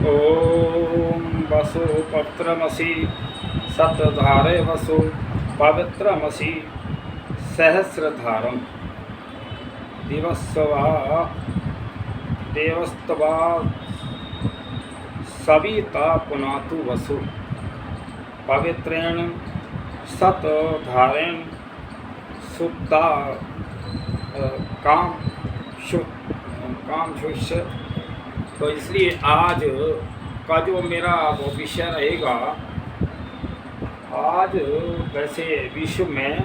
ओम वसु पवित्रमसि सतधारे वसु पवित्रमसि सहस्रधारम दिवस्वा देवस्तवा सविता पुनातु वसु पवित्रेण सतधारेण शुद्धा काम शुष्य। तो इसलिए आज का जो मेरा वो विषय रहेगा, आज वैसे विश्व में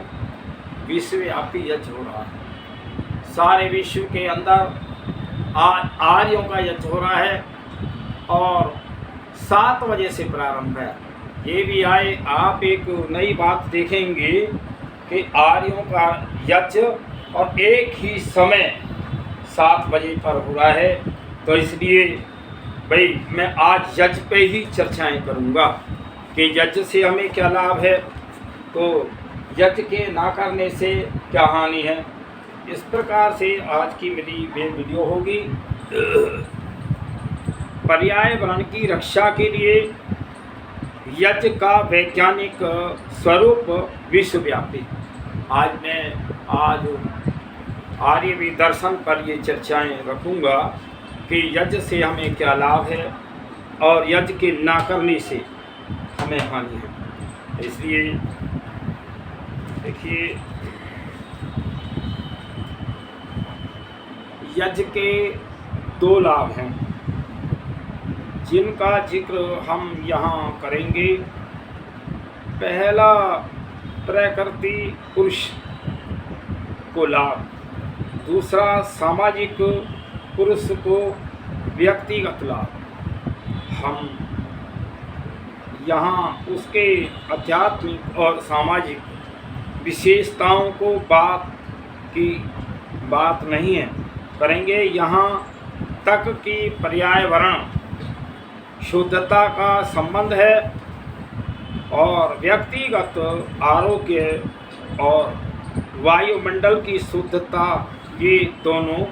विश्वव्यापी यज्ञ हो रहा है। सारे विश्व के अंदर आर्यों का यज्ञ हो रहा है और 7 बजे से प्रारंभ है। ये भी आए आप एक नई बात देखेंगे कि आर्यों का यज्ञ और एक ही समय 7 बजे पर हो रहा है। तो इसलिए भाई मैं आज यज्ञ पे ही चर्चाएं करूंगा कि यज्ञ से हमें क्या लाभ है, तो यज्ञ के ना करने से क्या हानि है। इस प्रकार से आज की मेरी वीडियो होगी। पर्यावरण की रक्षा के लिए यज्ञ का वैज्ञानिक स्वरूप विश्वव्यापी। आज आर्यवी दर्शन पर ये चर्चाएं रखूंगा कि यज्ञ से हमें क्या लाभ है और यज्ञ के ना करने से हमें हानि है। इसलिए देखिए, यज्ञ के 2 लाभ हैं जिनका जिक्र हम यहाँ करेंगे। पहला प्रकृति पुरुष को लाभ, दूसरा सामाजिक पुरुष को व्यक्तिगत लाभ। हम यहाँ उसके आध्यात्मिक और सामाजिक विशेषताओं को बात नहीं है करेंगे, यहाँ तक कि पर्यावरण शुद्धता का संबंध है और व्यक्तिगत आरोग्य और वायुमंडल की शुद्धता, ये दोनों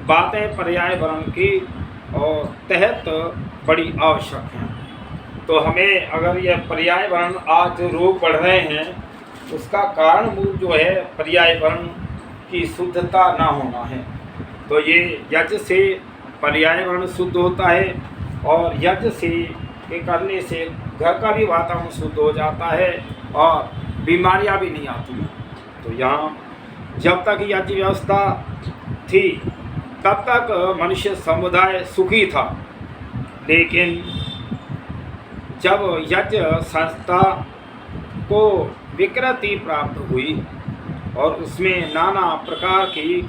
बातें पर्यावरण की और तहत बड़ी आवश्यक हैं। तो हमें अगर यह पर्यावरण आज जो रोग बढ़ रहे हैं, उसका कारण मूल जो है पर्यावरण की शुद्धता ना होना है। तो ये यज्ञ से पर्यावरण शुद्ध होता है और यज्ञ से के करने से घर का भी वातावरण शुद्ध हो जाता है और बीमारियां भी नहीं आती हैं। तो यहाँ जब तक यज्ञ व्यवस्था थी तब तक मनुष्य समुदाय सुखी था, लेकिन जब यज्ञ संस्था को विकृति प्राप्त हुई और उसमें नाना प्रकार की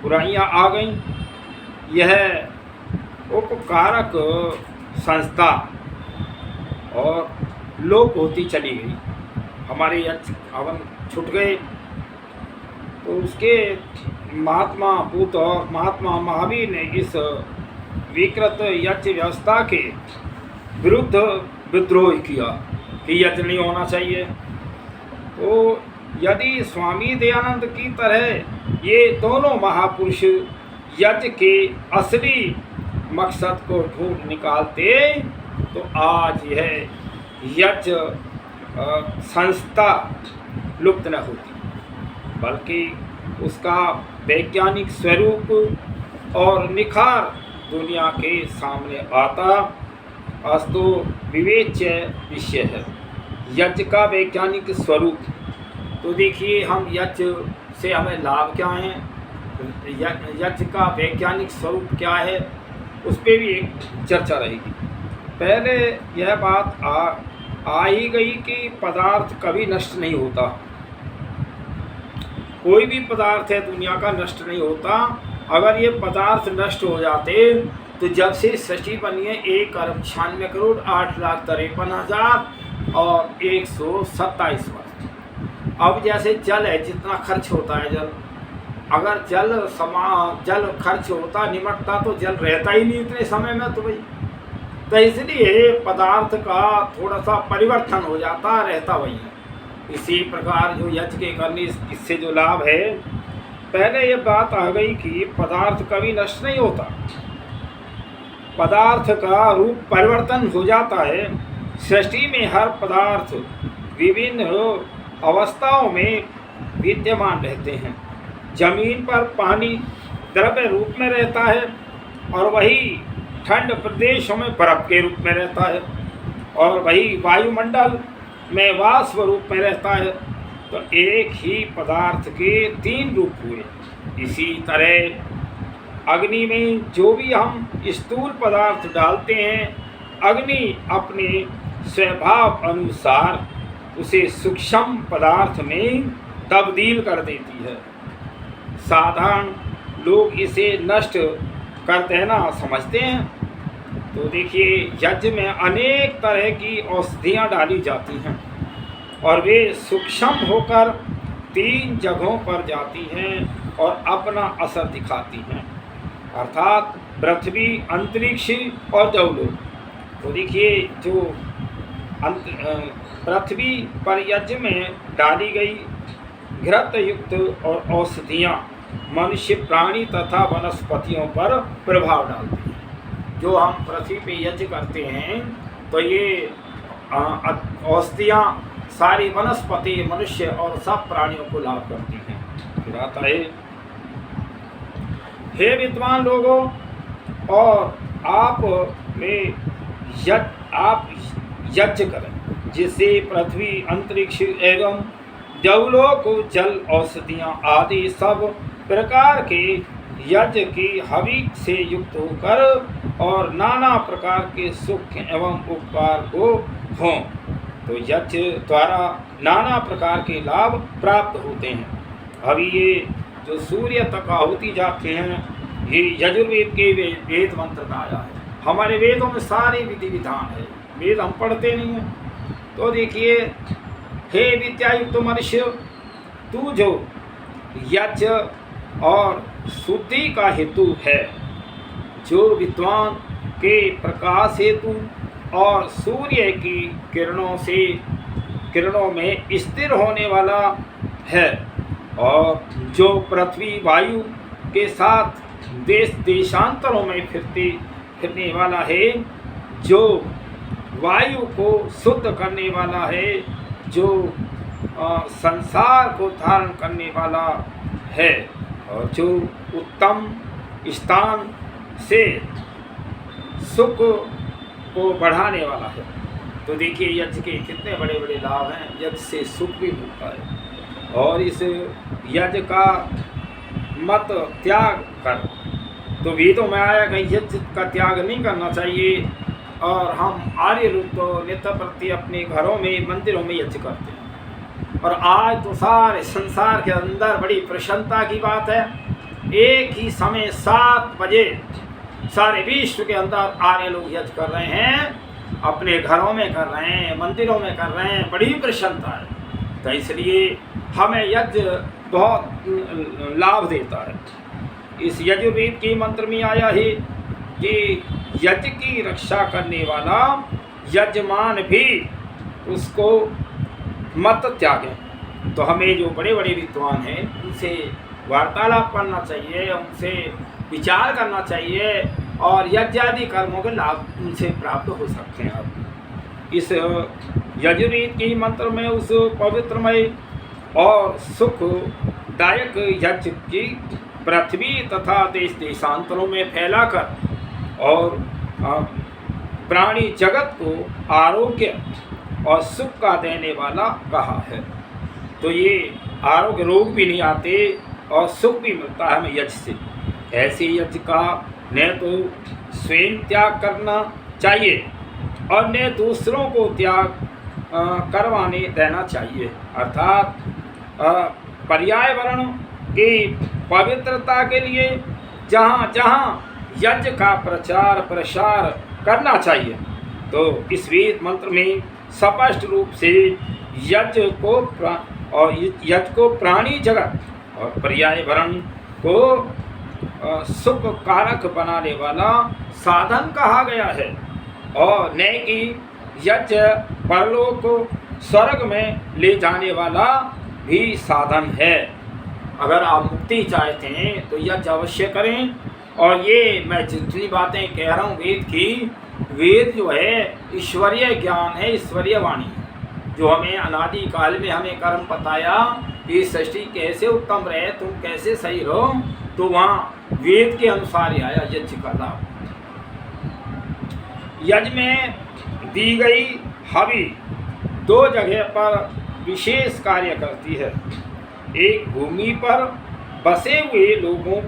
बुराइयां आ गईं, यह उपकारक संस्था और लोप होती चली गई। हमारे यज्ञ हवन छूट गए। तो उसके महात्मा बुद्ध और महात्मा महावीर ने इस विकृत यज्ञ व्यवस्था के विरुद्ध विद्रोह किया कि यज्ञ नहीं होना चाहिए। तो यदि स्वामी दयानंद की तरह ये दोनों महापुरुष यज्ञ के असली मकसद को ढूंढ निकालते तो आज यह यज्ञ संस्था लुप्त न होती, बल्कि उसका वैज्ञानिक स्वरूप और निखार दुनिया के सामने आता। अस्तु विवेच्य विषय है यज्ञ का वैज्ञानिक स्वरूप। तो देखिए, हम यज्ञ से हमें लाभ क्या हैं, यज्ञ का वैज्ञानिक स्वरूप क्या है, उस पर भी एक चर्चा रहेगी। पहले यह बात आ ही गई कि पदार्थ कभी नष्ट नहीं होता। कोई भी पदार्थ है दुनिया का नष्ट नहीं होता। अगर ये पदार्थ नष्ट हो जाते तो जब से सृष्टि बनी है 1,96,08,53,000 और 127 वर्ष। अब जैसे जल है, जितना खर्च होता है जल, अगर जल खर्च होता निमटता तो जल रहता ही नहीं इतने समय में। तो भाई तो इसलिए पदार्थ का थोड़ा सा परिवर्तन हो जाता, रहता वही है। इसी प्रकार जो यज्ञ के करने इससे जो लाभ है, पहले ये बात आ गई कि पदार्थ कभी नष्ट नहीं होता। पदार्थ का रूप परिवर्तन हो जाता है। सृष्टि में हर पदार्थ विभिन्न अवस्थाओं में विद्यमान रहते हैं। जमीन पर पानी द्रव्य रूप में रहता है और वही ठंड प्रदेशों में बर्फ के रूप में रहता है, और वही वायुमंडल में वाष्प रूप में रहता है। तो एक ही पदार्थ के 3 रूप हुए। इसी तरह अग्नि में जो भी हम स्थूल पदार्थ डालते हैं, अग्नि अपने स्वभाव अनुसार उसे सूक्ष्म पदार्थ में तब्दील कर देती है। साधारण लोग इसे नष्ट कर देना समझते हैं। तो देखिए, यज्ञ में अनेक तरह की औषधियाँ डाली जाती हैं और वे सूक्ष्म होकर 3 जगहों पर जाती हैं और अपना असर दिखाती हैं, अर्थात पृथ्वी, अंतरिक्ष और देवलोक। तो देखिए, जो पृथ्वी पर यज्ञ में डाली गई घृत युक्त और औषधियाँ मनुष्य, प्राणी तथा वनस्पतियों पर प्रभाव डालती हैं। जो हम पृथ्वी पे यज्ञ करते हैं तो ये औषधियाँ सारी वनस्पति, मनुष्य और सब प्राणियों को लाभ करती हैं। फिर आता है, हे विद्वान लोगों, और आप यज्ञ करें जिससे पृथ्वी, अंतरिक्ष एवं देवलोक, जल, औषधियाँ आदि सब प्रकार के यज्ञ की हवि से युक्त होकर और नाना प्रकार के सुख एवं उपकार को हों। तो यज्ञ द्वारा नाना प्रकार के लाभ प्राप्त होते हैं। अभी ये जो सूर्य तक आहुति जाते हैं, ये यजुर्वेद के वेद मंत्र का आया है। हमारे वेदों में सारे विधि विधान है, वेद हम पढ़ते नहीं हैं। तो देखिए, हे विद्यायुक्त मनुष्य, तू जो यज्ञ और शुद्धि का हेतु है, जो विद्वान के प्रकाश हेतु और सूर्य की किरणों में स्थिर होने वाला है, और जो पृथ्वी वायु के साथ देश देशांतरों में फिरने वाला है, जो वायु को शुद्ध करने वाला है, जो संसार को धारण करने वाला है, और जो उत्तम स्थान से सुख को बढ़ाने वाला है। तो देखिए, यज्ञ के कितने बड़े बड़े लाभ हैं। यज्ञ से सुख भी मिलता है, और इस यज्ञ का मत त्याग कर, तो वेदों में आया कि यज्ञ का त्याग नहीं करना चाहिए। और हम आर्य लोग तो नित्य प्रति अपने घरों में, मंदिरों में यज्ञ करते हैं। और आज तो सारे संसार के अंदर बड़ी प्रसन्नता की बात है, एक ही समय 7 बजे सारे विश्व के अंदर आर्य लोग यज्ञ कर रहे हैं, अपने घरों में कर रहे हैं, मंदिरों में कर रहे हैं, बड़ी प्रसन्नता है। तो इसलिए हमें यज्ञ बहुत लाभ देता है। इस यजुर्वेद के मंत्र में आया है कि यज्ञ की रक्षा करने वाला यजमान भी उसको मत त्यागें। तो हमें जो बड़े बड़े विद्वान हैं, उनसे वार्तालाप करना चाहिए, उनसे विचार करना चाहिए, और यज्ञ आदि कर्मों के लाभ उनसे प्राप्त हो सकते हैं। अब इस यजुर्वेद के मंत्र में उस पवित्रमय और सुखदायक यज्ञ की पृथ्वी तथा देश देशांतरों में फैलाकर और प्राणी जगत को आरोग्य और सुख का देने वाला कहा है। तो ये आरोग्य, रोग भी नहीं आते और सुख भी मिलता है हमें यज्ञ से। ऐसे यज्ञ का न तो स्वयं त्याग करना चाहिए और न दूसरों को त्याग करवाने देना चाहिए। अर्थात पर्यावरण की पवित्रता के लिए जहाँ जहाँ यज्ञ का प्रचार प्रसार करना चाहिए, तो इस वेद मंत्र में स्पष्ट रूप से यज्ञ को प्राणी जगत और पर्यावरण को सुख कारक बनाने वाला साधन कहा गया है, और न कि यज्ञ परलोक को स्वर्ग में ले जाने वाला भी साधन है। अगर आप मुक्ति चाहते हैं तो यज्ञ अवश्य करें, और ये मैं जितनी बातें कह रहा हूँ वेद की, वेद जो है ईश्वरीय ज्ञान है, ईश्वरीय वाणी है, जो हमें अनादि काल में हमें कर्म बताया कि सृष्टि कैसे उत्तम रहे, तुम कैसे सही रहो, तो वहाँ वेद के अनुसार ही आया यज्ञ का लाभ। यज्ञ में दी गई हवि दो जगह पर विशेष कार्य करती है, एक भूमि पर बसे हुए लोगों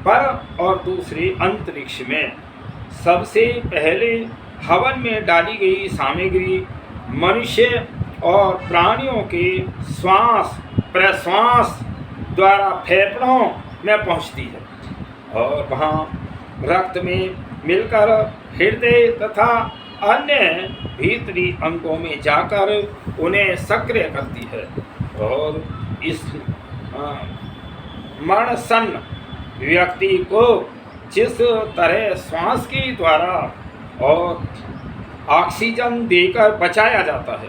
पर और दूसरे अंतरिक्ष में। सबसे पहले हवन में डाली गई सामग्री मनुष्य और प्राणियों के श्वास प्रश्वास द्वारा फेफड़ों में पहुंचती है और वहां रक्त में मिलकर हृदय तथा अन्य भीतरी अंगों में जाकर उन्हें सक्रिय करती है और इस मरणसन्न व्यक्ति को जिस तरह श्वास के द्वारा और ऑक्सीजन देकर बचाया जाता है,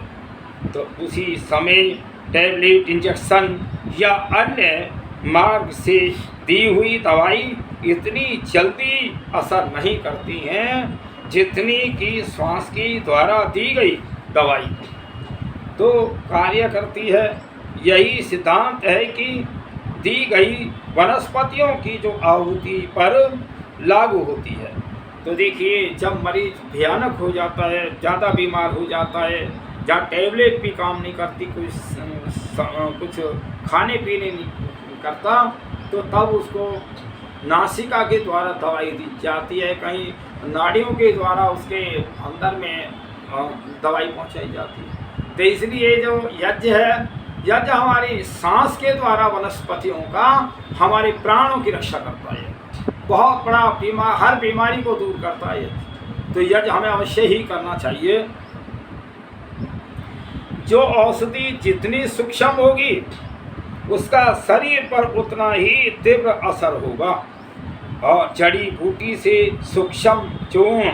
तो उसी समय टैबलेट इंजेक्शन या अन्य मार्ग से दी हुई दवाई इतनी जल्दी असर नहीं करती हैं जितनी कि श्वास के द्वारा दी गई दवाई तो कार्य करती है। यही सिद्धांत है कि दी गई वनस्पतियों की जो आहुति पर लागू होती है। तो देखिए, जब मरीज भयानक हो जाता है, ज़्यादा बीमार हो जाता है, जहाँ टैबलेट भी काम नहीं करती, कुछ खाने पीने नहीं करता, तो तब उसको नासिका के द्वारा दवाई दी जाती है, कहीं नाड़ियों के द्वारा उसके अंदर में दवाई पहुंचाई जाती है। तो इसलिए जो यज्ञ है, यज्ञ हमारी सांस के द्वारा वनस्पतियों का हमारे प्राणों की रक्षा करता है, बहुत बड़ा हर बीमारी को दूर करता है। तो यज्ञ हमें अवश्य ही करना चाहिए। जो औषधि जितनी सूक्ष्म होगी उसका शरीर पर उतना ही तीव्र असर होगा और जड़ी बूटी से सूक्ष्म चूर्ण,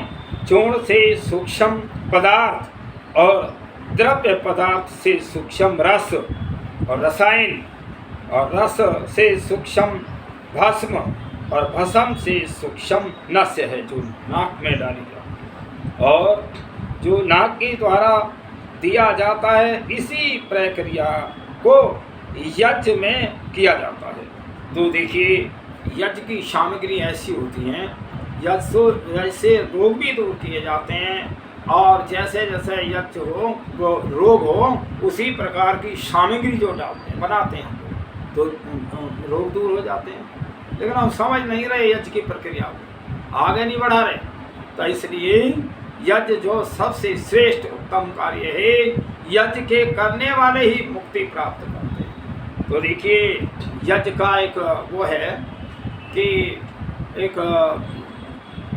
चूर्ण से सूक्ष्म पदार्थ और द्रव्य पदार्थ से सूक्ष्म रस और रसायन और रस से सूक्ष्म भस्म और भस्म से सूक्ष्म नस्य है जो नाक में डाली जाती और जो नाक के द्वारा दिया जाता है। इसी प्रक्रिया को यज्ञ में किया जाता है। तो देखिए, यज्ञ की सामग्री ऐसी होती हैं, जैसे रोग भी दूर किए जाते हैं और जैसे जैसे यज्ञ हो वो रोग हो उसी प्रकार की सामग्री जो डालते हैं बनाते हैं तो रोग दूर हो जाते हैं। लेकिन हम समझ नहीं रहे यज्ञ की प्रक्रिया को, आगे नहीं बढ़ा रहे। तो इसलिए यज्ञ जो सबसे श्रेष्ठ उत्तम कार्य है, यज्ञ के करने वाले ही मुक्ति प्राप्त करते हैं। तो देखिए, यज्ञ का एक वो है कि एक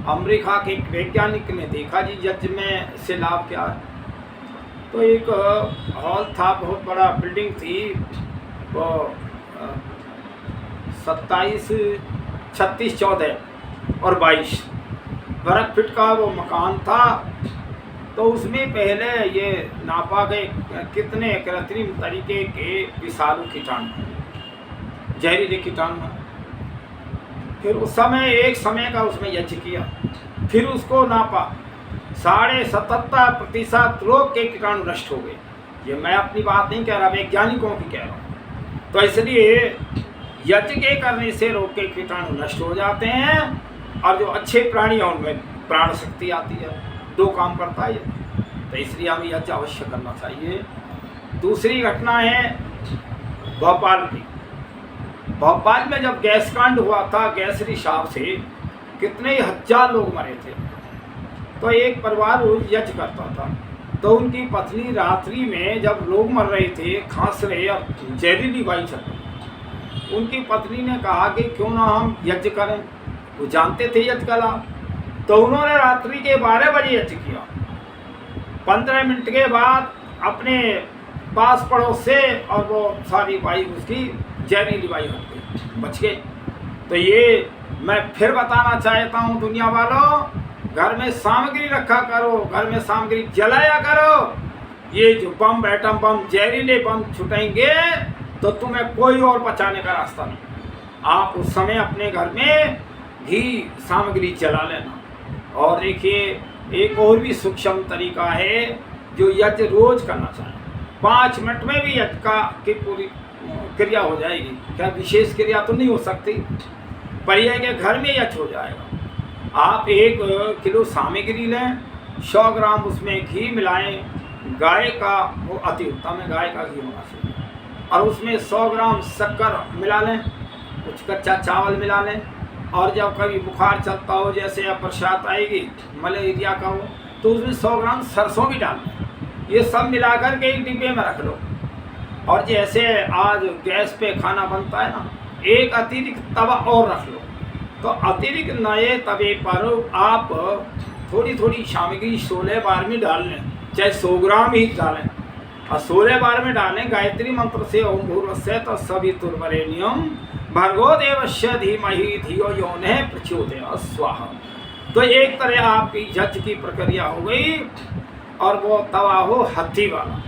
अमेरिका के एक वैज्ञानिक ने देखा जी यज्ञ में से लाभ क्या है। तो एक हॉल था, बहुत बड़ा बिल्डिंग थी, वो 27, 36, 14 और 22 वर्ग फीट का वो मकान था। तो उसमें पहले ये नापा गए कितने कृत्रिम तरीके के विषालु कीटाणु, जहरीले कीटाणु। फिर उस समय एक समय का उसमें यज्ञ किया, फिर उसको नापा, 77.5% रोग के कीटाणु नष्ट हो गए। ये मैं अपनी बात नहीं कह रहा, वैज्ञानिकों की कह रहा हूँ। तो इसलिए यज्ञ के करने से रोग के कीटाणु नष्ट हो जाते हैं और जो अच्छे प्राणी हैं उनमें प्राण शक्ति आती है, दो काम करता है। तो इसलिए हमें यज्ञ अवश्य करना चाहिए। दूसरी घटना है भोपाल की। भोपाल में जब गैस कांड हुआ था, गैस रिसाव से कितने हजार लोग मरे थे। तो एक परिवार यज्ञ करता था, तो उनकी पत्नी रात्रि में जब लोग मर रहे थे, खांस रहे और जहरीली वायु चल रही, उनकी पत्नी ने कहा कि क्यों ना हम यज्ञ करें। वो जानते थे यज्ञ का लाभ, तो उन्होंने रात्रि के 12 बजे यज्ञ किया। 15 मिनट के बाद अपने पास पड़ोस से और वो सारी वायु उसकी जहरीली वायु हट गई, बच गए। तो ये मैं फिर बताना चाहता हूँ दुनिया वालों, घर में सामग्री रखा करो, घर में सामग्री जलाया करो। ये जो बम, एटम बम, जहरीले बम छुटेंगे तो तुम्हें कोई और बचाने का रास्ता नहीं। आप उस समय अपने घर में घी सामग्री जला लेना। और देखिए एक और भी सूक्ष्म तरीका है जो यज्ञ रोज करना चाहिए। 5 मिनट में भी यज्ञ की पूरी क्रिया हो जाएगी। क्या विशेष क्रिया तो नहीं हो सकती, पर यह कि घर में यज्ञ हो जाएगा। आप 1 किलो सामग्री लें, 100 ग्राम उसमें घी मिलाएं, गाय का, वो अति उत्तम है, गाय का घी होना चाहिए, और उसमें 100 ग्राम शक्कर मिला लें, कुछ कच्चा चावल मिला लें, और जब कभी बुखार चलता हो, जैसे अब बरसात आएगी, मलेरिया का हो, तो उसमें 100 ग्राम सरसों भी डाल लें। ये सब मिलाकर के एक डिब्बे में रख लो। और जैसे आज गैस पे खाना बनता है ना, एक अतिरिक्त तवा और रख लो, तो अतिरिक्त नए तवे पर आप थोड़ी थोड़ी सामग्री 16 बार में डाल लें, चाहे 100 ग्राम ही डालें, और 16 बार में डालें गायत्री मंत्र से ओम भूर्भुवस्सुः तत्सवितुर्वरेण्यं भर्गो देवस्य धीमहि धियो यो नः प्रचोदयात् स्वाहा। तो एक तरह आपकी यज्ञ की प्रक्रिया हो गई, और वो तवा हो हथी वाला।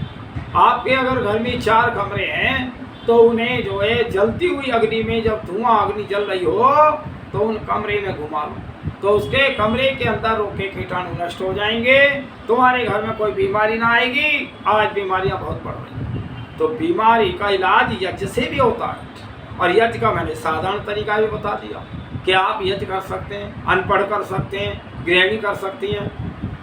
आपके अगर घर में 4 कमरे हैं तो उन्हें जो है जलती हुई अग्नि में, जब धुआं अग्नि जल रही हो तो उन कमरे में घुमा लो, तो उसके कमरे के अंदर रोके कीटाणु नष्ट हो जाएंगे, तुम्हारे घर में कोई बीमारी ना आएगी। आज बीमारियां बहुत बढ़ रही हैं, तो बीमारी का इलाज यज्ञ से भी होता है। और यज्ञ का मैंने साधारण तरीका भी बता दिया कि आप यज्ञ कर सकते हैं, अनपढ़ कर सकते हैं, गृहिणी कर सकती हैं।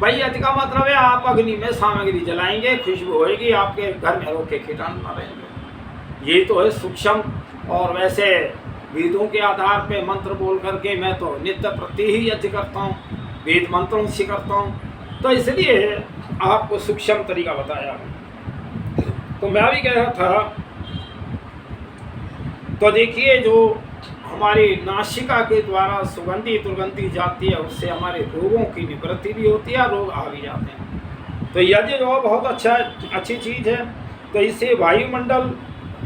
भाई यज्ञ का मतलब है आप अग्नि में सामग्री जलाएंगे, खुशबू होएगी, आपके घर में रोके कीटाणु ना रहेंगे। ये तो है सूक्ष्म। और वैसे वेदों के आधार पे मंत्र बोल करके मैं तो नित्य प्रति ही यज्ञ करता हूँ, वेद मंत्रों से करता हूँ, तो इसलिए आपको सूक्ष्म तरीका बताया। तो मैं भी कह रहा था, तो देखिए जो हमारी नासिका के द्वारा सुगंधी दुर्गंधी जाती है, उससे हमारे रोगों की निवृत्ति भी होती है, रोग आ भी जाते हैं। तो यज्ञ जो बहुत अच्छी चीज़ है। तो इससे वायुमंडल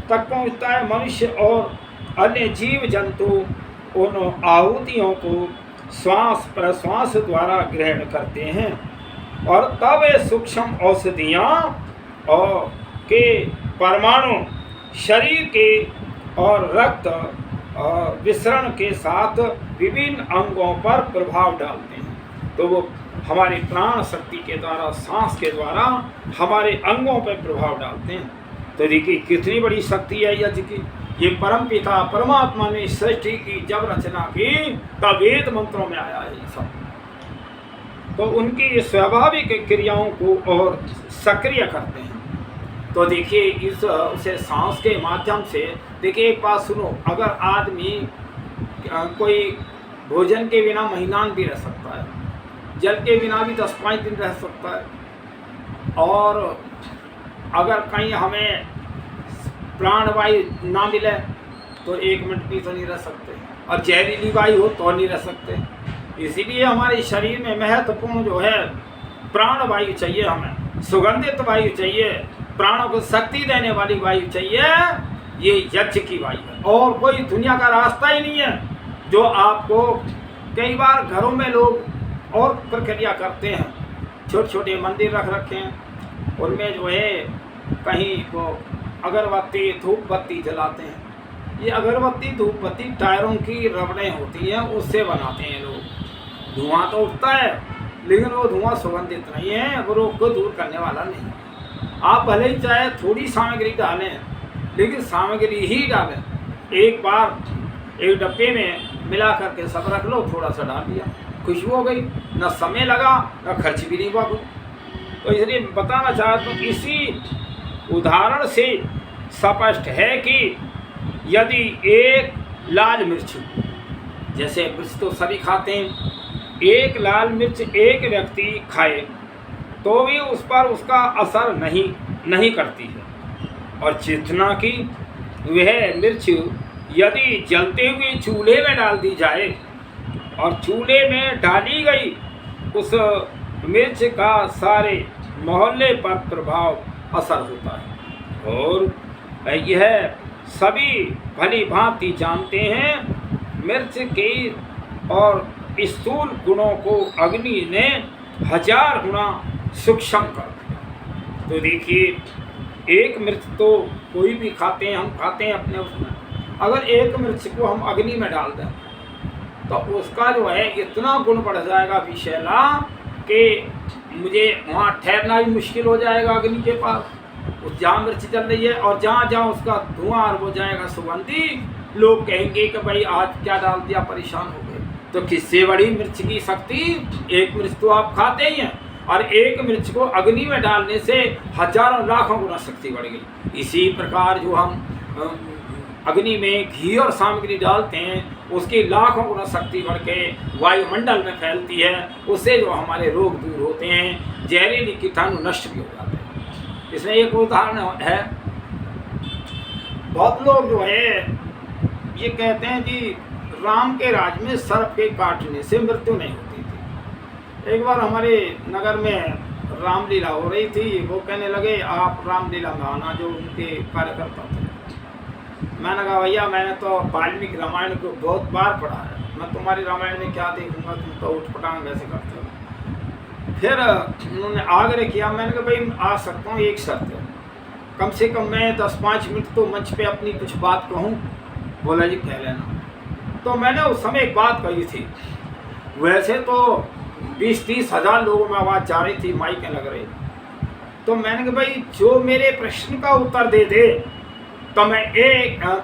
तक पहुंचता है, मनुष्य और अन्य जीव जंतु उन आहुतियों को श्वास प्रश्वास द्वारा ग्रहण करते हैं, और तब सूक्ष्म औषधियाँ और के परमाणु शरीर के और रक्त और विसरण के साथ विभिन्न अंगों पर प्रभाव डालते हैं। तो वो हमारी प्राण शक्ति के द्वारा, सांस के द्वारा हमारे अंगों पर प्रभाव डालते हैं। तो देखिए कितनी बड़ी शक्ति है यज्ञ की। ये परम पिता परमात्मा ने सृष्टि की जब रचना की तब वेद मंत्रों में आया है ये सब। तो उनकी स्वाभाविक क्रियाओं को और सक्रिय करते हैं। तो देखिए इस उसे सांस के माध्यम से, देखिए एक बात सुनो, अगर आदमी कोई भोजन के बिना महीना भी रह सकता है, जल के बिना भी 10-5 दिन रह सकता है, और अगर कहीं हमें प्राणवायु ना मिले तो 1 मिनट भी तो नहीं रह सकते, और जहरीली वायु हो तो नहीं रह सकते। इसीलिए हमारे शरीर में महत्वपूर्ण जो है प्राणवायु चाहिए, हमें सुगंधित वायु चाहिए, प्राणों को शक्ति देने वाली वायु चाहिए। ये यज्ञ की वायु है, और कोई दुनिया का रास्ता ही नहीं है। जो आपको कई बार घरों में लोग और प्रक्रिया करते हैं, छोटे छोटे मंदिर रख रखे हैं, उनमें जो है कहीं वो अगरबत्ती धूप बत्ती जलाते हैं। ये अगरबत्ती धूप बत्ती टायरों की रबड़ें होती हैं, उससे बनाते हैं लोग। धुआं तो उठता है, लेकिन वो धुआं सुगंधित नहीं है, वो रोग को दूर करने वाला नहीं है। आप भले ही चाहे थोड़ी सामग्री डालें, लेकिन सामग्री ही डालें। एक बार एक डब्बे में मिला करके सब रख लो, थोड़ा सा डाल दिया, खुशबू हो गई, न समय लगा न खर्च भी नहीं हुआ। तो इसलिए बताना चाहता हूँ, इसी उदाहरण से स्पष्ट है कि यदि एक लाल मिर्च, जैसे मिर्च तो सभी खाते हैं, एक लाल मिर्च एक व्यक्ति खाए तो भी उस पर उसका असर नहीं करती है। और जितना कि वह मिर्च यदि जलते हुए चूल्हे में डाल दी जाए और चूल्हे में डाली गई उस मिर्च का सारे मोहल्ले पर प्रभाव असर होता है। और यह सभी भली भांति जानते हैं, मिर्च के और स्थूल गुणों को अग्नि ने 1000 गुना सूक्ष्म कर दिया। तो देखिए एक मिर्च तो कोई भी खाते हैं, हम खाते हैं अपने उसमें, अगर एक मिर्च को हम अग्नि में डाल दें तो उसका जो है इतना गुण बढ़ जाएगा विषैला कि मुझे वहाँ ठहरना भी मुश्किल हो जाएगा अग्नि के पास। उस जहाँ मिर्च चल रही है और जहाँ जहाँ उसका धुआं हो जाएगा सुगंधी, लोग कहेंगे कि भाई आज क्या डाल दिया, परेशान हो गए। तो किससे बड़ी मिर्च की शक्ति? एक मिर्च तो आप खाते ही हैं, और एक मिर्च को अग्नि में डालने से हजारों लाखों गुना शक्ति बढ़ गई। इसी प्रकार जो हम अग्नि में घी और सामग्री डालते हैं, उसकी लाखों गुना शक्ति बढ़ के वायुमंडल में फैलती है। उससे जो हमारे रोग दूर होते हैं, जहरीली कीटाणु नष्ट भी हो जाते हैं। इसमें एक उदाहरण है, बहुत लोग जो है ये कहते हैं कि राम के राज में सर्प के काटने से मृत्यु नहीं होती थी। एक बार हमारे नगर में रामलीला हो रही थी, वो कहने लगे आप रामलीला में आना, जो उनके कार्यकर्ता थे। मैंने कहा भैया मैंने तो वाल्मीकि रामायण को बहुत बार पढ़ा है, मैं तुम्हारी रामायण में क्या देखूंगा, तुम तो उठपटांग वैसे करते हो। फिर उन्होंने आग्रह किया, मैंने कहा भाई आ सकता हूँ, एक शर्त है, कम से कम मैं 10-5 मिनट तो मंच पे अपनी कुछ बात कहूँ। बोला जी कह लेना। तो मैंने उस समय एक बात कही थी, वैसे तो 20-30 हज़ार लोगों में आवाज़ जा रही थी, माइकें लग रही। तो मैंने कहा भाई जो मेरे प्रश्न का उत्तर दे दे तो मैं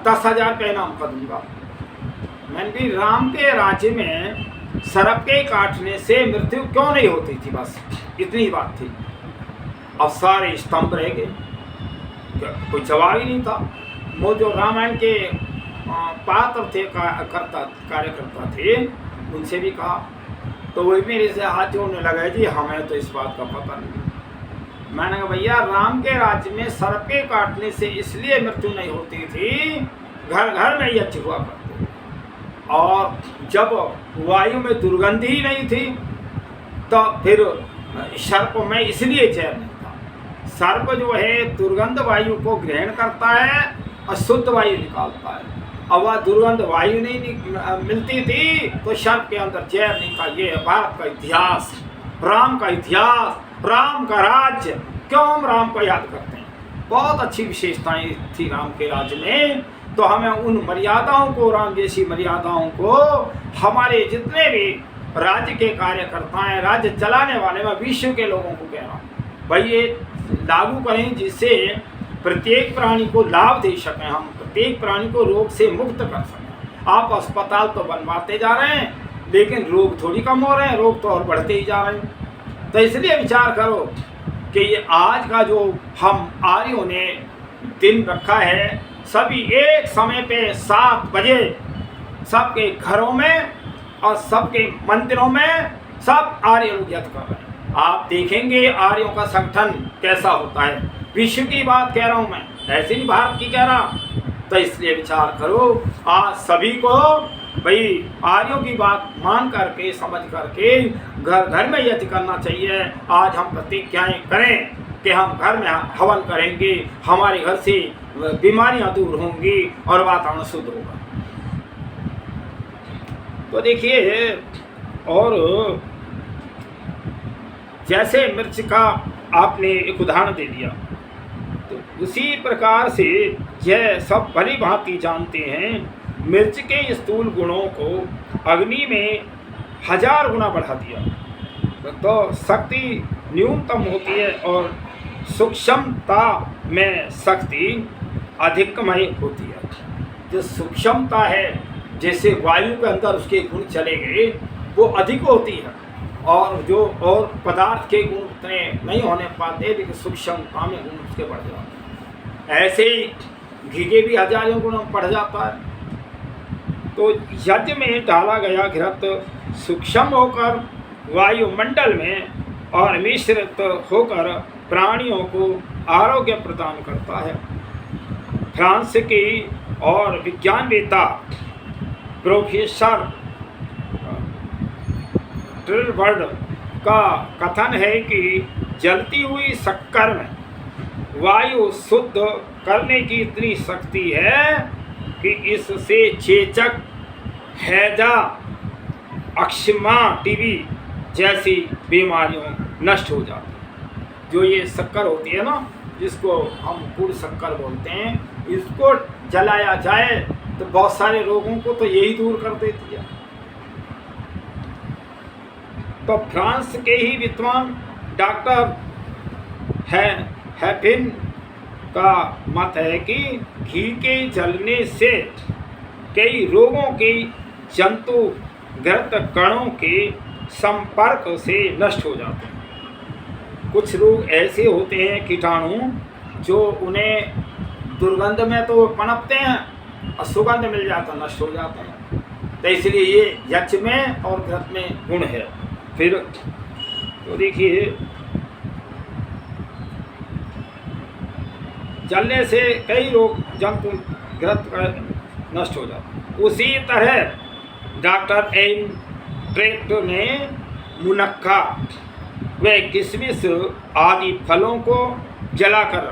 10,000 का इनाम कर दूंगा। मैंने कहा राम के राज्य में सर्प के काटने से मृत्यु क्यों नहीं होती थी, बस इतनी बात थी। अब सारे स्तंभ रह गए, कोई जवाब ही नहीं था। वो जो रामायण के पात्र थे, कार्यकर्ता थे, उनसे भी कहा, तो वही मेरे से हाथ जोड़ने लगा जी हमें तो इस बात का पता नहीं। मैंने कहा भैया राम के राज्य में सर्प के काटने से इसलिए मृत्यु नहीं होती थी, घर घर में यज्ञ हुआ करते, और जब वायु में दुर्गंध ही नहीं थी तो फिर सर्प में इसलिए चैन नहीं था। सर्प जो है दुर्गंध वायु को ग्रहण करता है और शुद्ध वायु निकालता है। अब वह दुर्गंध वायु नहीं मिलती थी तो सर्प के अंदर चैन नहीं था। ये है भारत का इतिहास, राम का इतिहास, राम का राज्य। क्यों हम राम को याद करते हैं? बहुत अच्छी विशेषताएं थी राम के राज्य में। तो हमें उन मर्यादाओं को, राम जैसी मर्यादाओं को हमारे जितने भी राज्य के कार्यकर्ता हैं, राज्य चलाने वाले, मैं विश्व के लोगों को कह रहा हूँ भाई ये लागू करें, जिससे प्रत्येक प्राणी को लाभ दे सकें, हम प्रत्येक प्राणी को रोग से मुक्त कर सकें। आप अस्पताल तो बनवाते जा रहे हैं लेकिन रोग थोड़ी कम हो रहे हैं, रोग तो और बढ़ते ही जा रहे हैं। तो इसलिए विचार करो कि ये आज का जो हम आर्यों ने दिन रखा है, सभी एक समय पे 7 बजे सबके घरों में और सबके मंदिरों में सब आर्य लोग यज्ञ कर रहे हैं। आप देखेंगे आर्यों का संगठन कैसा होता है। विश्व की बात कह रहा हूँ मैं, ऐसे नहीं भारत की कह रहा। तो इसलिए विचार करो, आज सभी को भाई आर्यों की बात मान करके, समझ करके घर घर में यज्ञ करना चाहिए। आज हम प्रतिज्ञाएं करें कि हम घर में हवन करेंगे, हमारे घर से बीमारियां दूर होंगी और वातावरण शुद्ध होगा। तो देखिए, और जैसे मिर्च का आपने एक उदाहरण दे दिया, तो उसी प्रकार से यह सब भली भांति जानते हैं, मिर्च के स्थूल गुणों को अग्नि में 1000 गुना बढ़ा दिया तो शक्ति न्यूनतम होती है और सूक्ष्मता में शक्ति अधिकमय होती है। जो सूक्ष्मता है, जैसे वायु के अंदर उसके गुण चले गए, वो अधिक होती है, और जो और पदार्थ के गुण उतने नहीं होने पाते, लेकिन सूक्ष्मता में गुण उसके बढ़ जाते हैं। ऐसे ही घी के भी 1000 गुण बढ़ जाता है। तो यज्ञ में डाला गया घृत सूक्ष्म होकर वायुमंडल में और मिश्रित होकर प्राणियों को आरोग्य प्रदान करता है। फ्रांस की और विज्ञानवेत्ता प्रोफेसर ट्रिलबर्ड का कथन है कि जलती हुई शक्कर में वायु शुद्ध करने की इतनी शक्ति है कि इससे चेचक, हैजा, अक्षमा, टीबी जैसी बीमारियां नष्ट हो जाती हैं। जो ये शक्कर होती है ना, जिसको हम गुड़ शक्कर बोलते हैं, इसको जलाया जाए तो बहुत सारे रोगों को तो यही दूर कर देती है। तो फ्रांस के ही विद्वान डॉक्टर हैफिन का मत है कि घी के जलने से कई रोगों के जंतुगत कणों के संपर्क से नष्ट हो जाते हैं। कुछ रोग ऐसे होते हैं कीटाणु जो उन्हें दुर्गंध में तो पनपते हैं और सुगंध मिल जाता नष्ट हो जाते हैं। तो इसलिए ये यक्ष में और घृत में गुण है। फिर तो देखिए जलने से कई रोग जंतु घृत नष्ट हो जाते। उसी तरह डॉक्टर एन ट्रेक्ट ने मुनक्का व किशमिश आदि फलों को जलाकर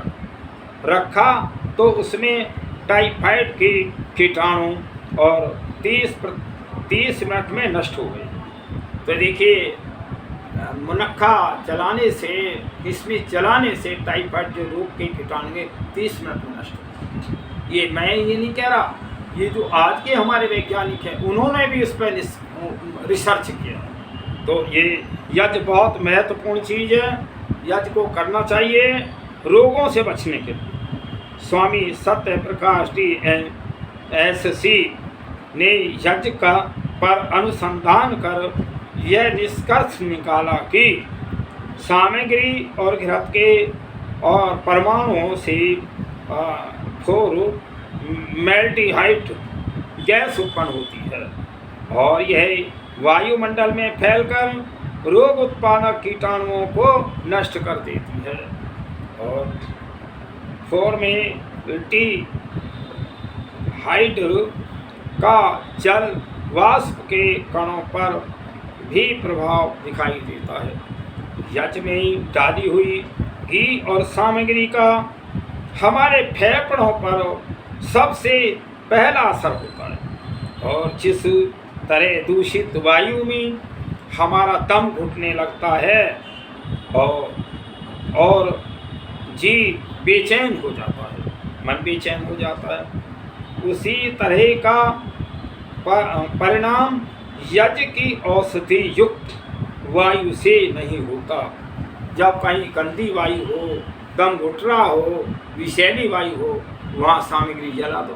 रखा तो उसमें टाइफाइड के कीटाणु और 30 मिनट में नष्ट हो गए। तो देखिए मुनक्का जलाने से, किशमिश जलाने से टाइफाइड के रोग के कीटाणु 30 मिनट में नष्ट हो। ये मैं ये नहीं कह रहा, ये जो आज के हमारे वैज्ञानिक हैं उन्होंने भी इस पर रिसर्च किया। तो ये यज्ञ बहुत महत्वपूर्ण चीज़ है, यज्ञ को करना चाहिए रोगों से बचने के लिए। स्वामी सत्य प्रकाश DSC ने यज्ञ का पर अनुसंधान कर यह निष्कर्ष निकाला कि सामग्री और घृत के और परमाणुओं से फॉर्मेल्डिहाइड गैस उत्पन्न होती है और यह वायुमंडल में फैलकर रोग उत्पादक कीटाणुओं को नष्ट कर देती है और फॉर्मेल्डिहाइड का जल वाष्प के कणों पर भी प्रभाव दिखाई देता है। यज्ञ में डाली हुई घी और सामग्री का हमारे फेफड़ों पर सबसे पहला असर होता है और जिस तरह दूषित वायु में हमारा दम घुटने लगता है और जी बेचैन हो जाता है, मन बेचैन हो जाता है, उसी तरह का परिणाम यज्ञ की औषधि युक्त वायु से नहीं होता। जब कहीं गंदी वायु हो, दम घुट रहा हो, विषैली वायु हो, वहाँ सामग्री जला दो,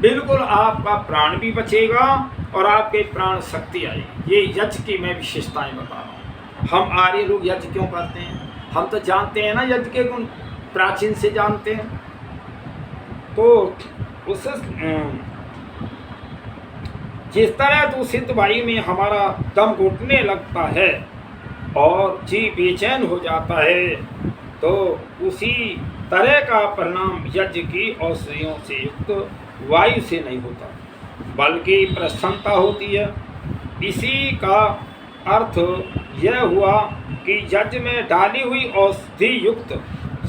बिल्कुल आपका प्राण भी बचेगा और आपके प्राण शक्ति आएगी। ये यज्ञ की मैं विशेषताएं बता रहा हूँ। हम आर्य लोग यज्ञ क्यों करते हैं? हम तो जानते हैं ना यज्ञ के गुण, प्राचीन से जानते हैं। तो उस जिस तरह दूषित वायु में हमारा दम घुटने लगता है और जी बेचैन हो जाता है, तो उसी तरह का परिणाम यज्ञ की औषधियों से युक्त वायु से नहीं होता, बल्कि प्रसन्नता होती है। इसी का अर्थ यह हुआ कि यज्ञ में डाली हुई औषधि युक्त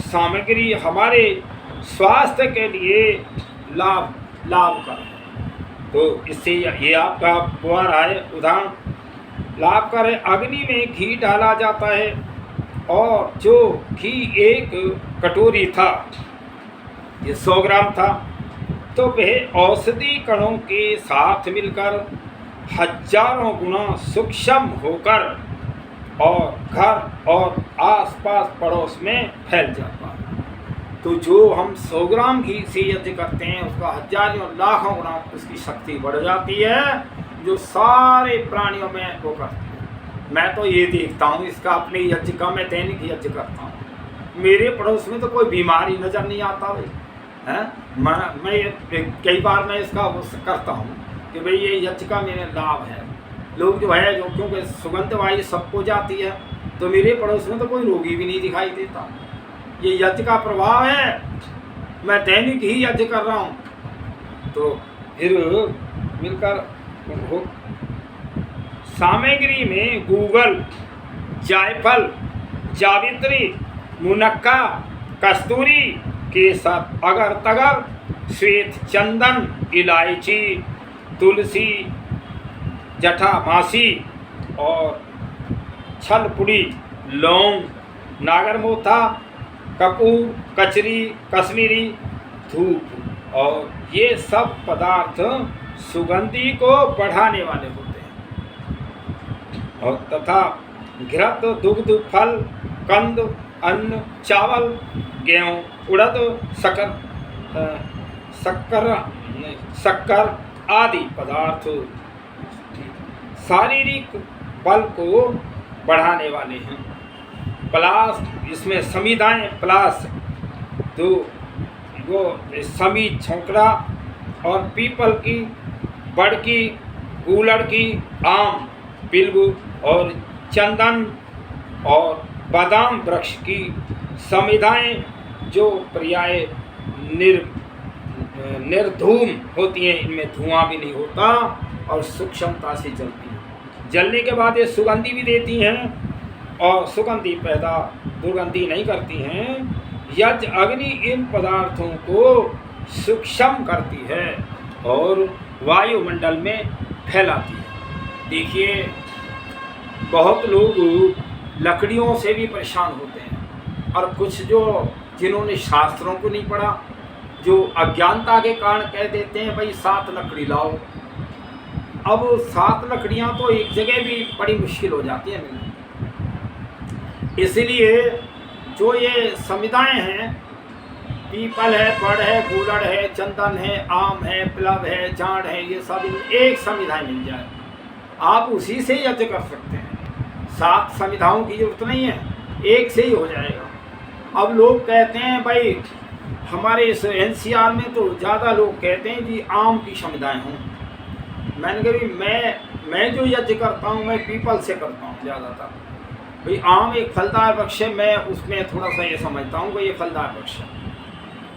सामग्री हमारे स्वास्थ्य के लिए लाभकर। तो इससे ये आपका पुआर है उदाहरण लाभकर है। अग्नि में घी डाला जाता है और जो घी एक कटोरी था, ये 100 ग्राम था, तो वह औषधि कणों के साथ मिलकर हजारों गुना सूक्ष्म होकर और घर और आसपास पड़ोस में फैल जाता है। तो जो हम 100 ग्राम घी से यज्ञ करते हैं उसका हजारों लाखों गुना उसकी शक्ति बढ़ जाती है, जो सारे प्राणियों में वो करती है। मैं तो ये देखता हूँ इसका अपने यज्ञ का, मैं दैनिक यज्ञ करता हूँ, मेरे पड़ोस में तो कोई बीमारी नज़र नहीं आता भाई है। मैं कई बार मैं इसका वो करता हूँ कि भाई ये यज्ञ का मेरे लाभ है। लोग जो है जो क्योंकि सुगंध वायु सबको जाती है, तो मेरे पड़ोस में तो कोई रोगी भी नहीं दिखाई देता। ये यज्ञ का प्रभाव है, मैं दैनिक ही यज्ञ कर रहा हूँ। तो फिर मिलकर सामग्री में गूगल, जायफल, जावित्री, मुनक्का, कस्तूरी के साथ अगर तगर, श्वेत चंदन, इलायची, तुलसी, जटामासी और छलपुड़ी, लौंग, नागरमोथा, कपूर, कचरी, कश्मीरी धूप और ये सब पदार्थ सुगंधि को बढ़ाने वाले होते हैं और तथा घृत दुग्ध फल कंद अन्न चावल गेहूँ उड़द शक्कर शक्कर आदि पदार्थ शारीरिक बल को बढ़ाने वाले हैं। प्लास इसमें समिधाएँ प्लास तो वो समी छोकरा और पीपल की बड़ की गूलड़ की आम पिलगु और चंदन और बादाम वृक्ष की समिधाएँ जो पर्याय निर्धूम होती हैं, इनमें धुआं भी नहीं होता और सूक्ष्मता से जलती हैं। जलने के बाद ये सुगंधी भी देती हैं और सुगंधी पैदा दुर्गंधी नहीं करती हैं। यज्ञ अग्नि इन पदार्थों को सूक्ष्म करती है और वायुमंडल में फैलाती है। देखिए, बहुत लोग लकड़ियों से भी परेशान होते हैं और कुछ जो जिन्होंने शास्त्रों को नहीं पढ़ा, जो अज्ञानता के कारण कह देते हैं भाई 7 लकड़ी लाओ। अब 7 लकड़ियां तो एक जगह भी बड़ी मुश्किल हो जाती है मिलना। इसलिए जो ये समिधाएँ हैं, पीपल है, बड़ है, गूलड़ है, चंदन है, आम है, प्लव है, जाड़ है, ये सब एक समिधाएँ मिल जाए, आप उसी से यज्ञ कर सकते हैं। 7 समिधाओं की जरूरत नहीं है, एक से ही हो जाएगा। अब लोग कहते हैं भाई हमारे इस NCR में तो ज़्यादा लोग कहते हैं जी आम की समिधाएँ हों। मैंने कहा मैं जो यज्ञ करता हूँ मैं पीपल से करता हूँ ज़्यादातर। भाई आम एक फलदार वृक्ष है, मैं उसमें थोड़ा सा ये समझता हूँ कि ये फलदार वृक्ष है,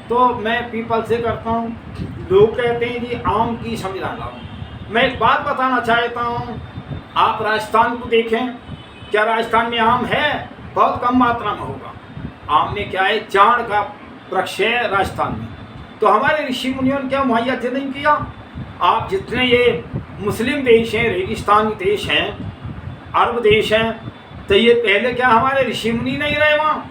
तो मैं पीपल से करता हूँ। लोग कहते हैं जी आम की समिधा लाओ। मैं एक बात बताना चाहता हूँ, आप राजस्थान को देखें, क्या राजस्थान में आम है? बहुत कम मात्रा में होगा। आम में क्या है, जाड़ का वृक्ष है राजस्थान में, तो हमारे ऋषि मुनियों ने क्या मुहैया नहीं किया? आप जितने ये मुस्लिम देश हैं, रेगिस्तानी देश हैं, अरब देश हैं, तो ये पहले क्या हमारे ऋषि मुनि नहीं रहे वहाँ?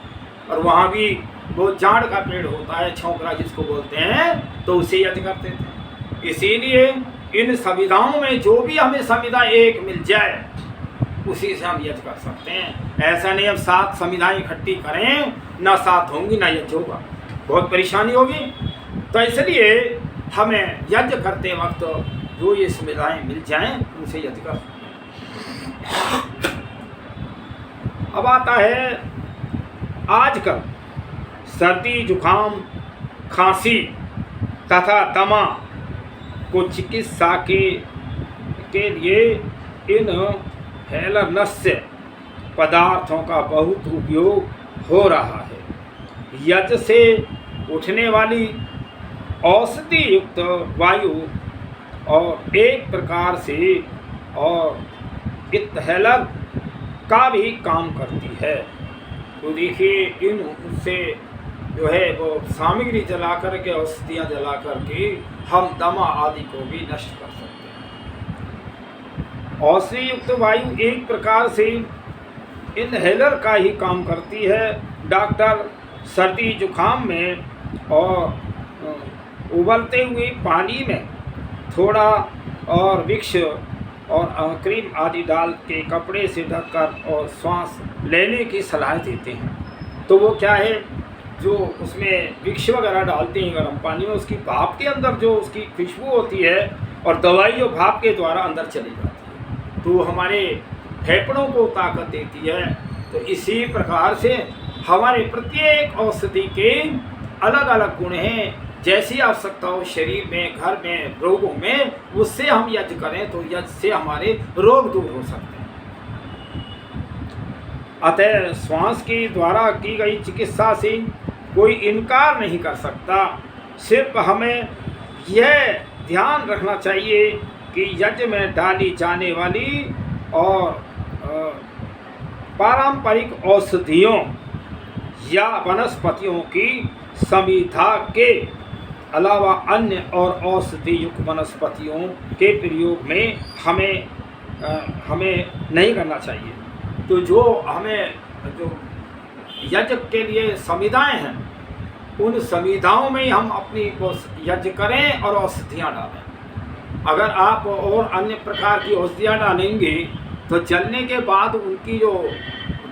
और वहाँ भी वो जाड़ का पेड़ होता है, छोकरा जिसको बोलते हैं, तो उसे यज्ञ करते थे। इसीलिए इन संविधाओं में जो भी हमें संविधा एक मिल जाए उसी से हम यज्ञ कर सकते हैं। ऐसा नहीं हम 7 संविधाएँ इकट्ठी करें, ना 7 होंगी ना यज्ञ होगा, बहुत परेशानी होगी। तो इसलिए हमें यज्ञ करते वक्त जो ये संविधाएँ मिल जाएं उनसे यज्ञ कर सकते हैं। अब आता है आजकल सर्दी जुखाम खांसी तथा दमा को चिकित्सा के लिए इन हेलनस्य पदार्थों का बहुत उपयोग हो रहा है। यज्ञ से उठने वाली औषधि युक्त वायु और एक प्रकार से और इत्हेलर का भी काम करती है। तो देखिए, इनसे जो है वो सामग्री जला कर के, औषधियाँ जला कर के हम दमा आदि को भी नष्ट कर सकते हैं। औषधि युक्त वायु एक प्रकार से इनहेलर का ही काम करती है। डॉक्टर सर्दी जुखाम में और उबलते हुए पानी में थोड़ा और विक्स और क्रीम आदि डाल के कपड़े से ढककर और श्वास लेने की सलाह देते हैं। तो वो क्या है, जो उसमें विक्स वगैरह डालते हैं गर्म पानी में, उसकी भाप के अंदर जो उसकी खुशबू होती है और दवाई जो भाप के द्वारा अंदर चली जाती है, तो हमारे फेफड़ों को ताकत देती है। तो इसी प्रकार से हमारे प्रत्येक औषधि के अलग अलग गुण हैं। जैसी आवश्यकता हो शरीर में, घर में, रोगों में, उससे हम यज्ञ करें तो यज्ञ से हमारे रोग दूर हो सकते हैं। अतः श्वास के द्वारा की गई चिकित्सा से कोई इनकार नहीं कर सकता। सिर्फ हमें यह ध्यान रखना चाहिए कि यज्ञ में डाली जाने वाली और पारंपरिक औषधियों या वनस्पतियों की समिधा के अलावा अन्य और औषधि युक्त वनस्पतियों के प्रयोग में हमें नहीं करना चाहिए। तो जो हमें जो यज्ञ के लिए समिधाएँ हैं, उन समिधाओं में हम अपनी यज्ञ करें और औषधियाँ डालें। अगर आप और अन्य प्रकार की औषधियाँ डालेंगे तो जलने के बाद उनकी जो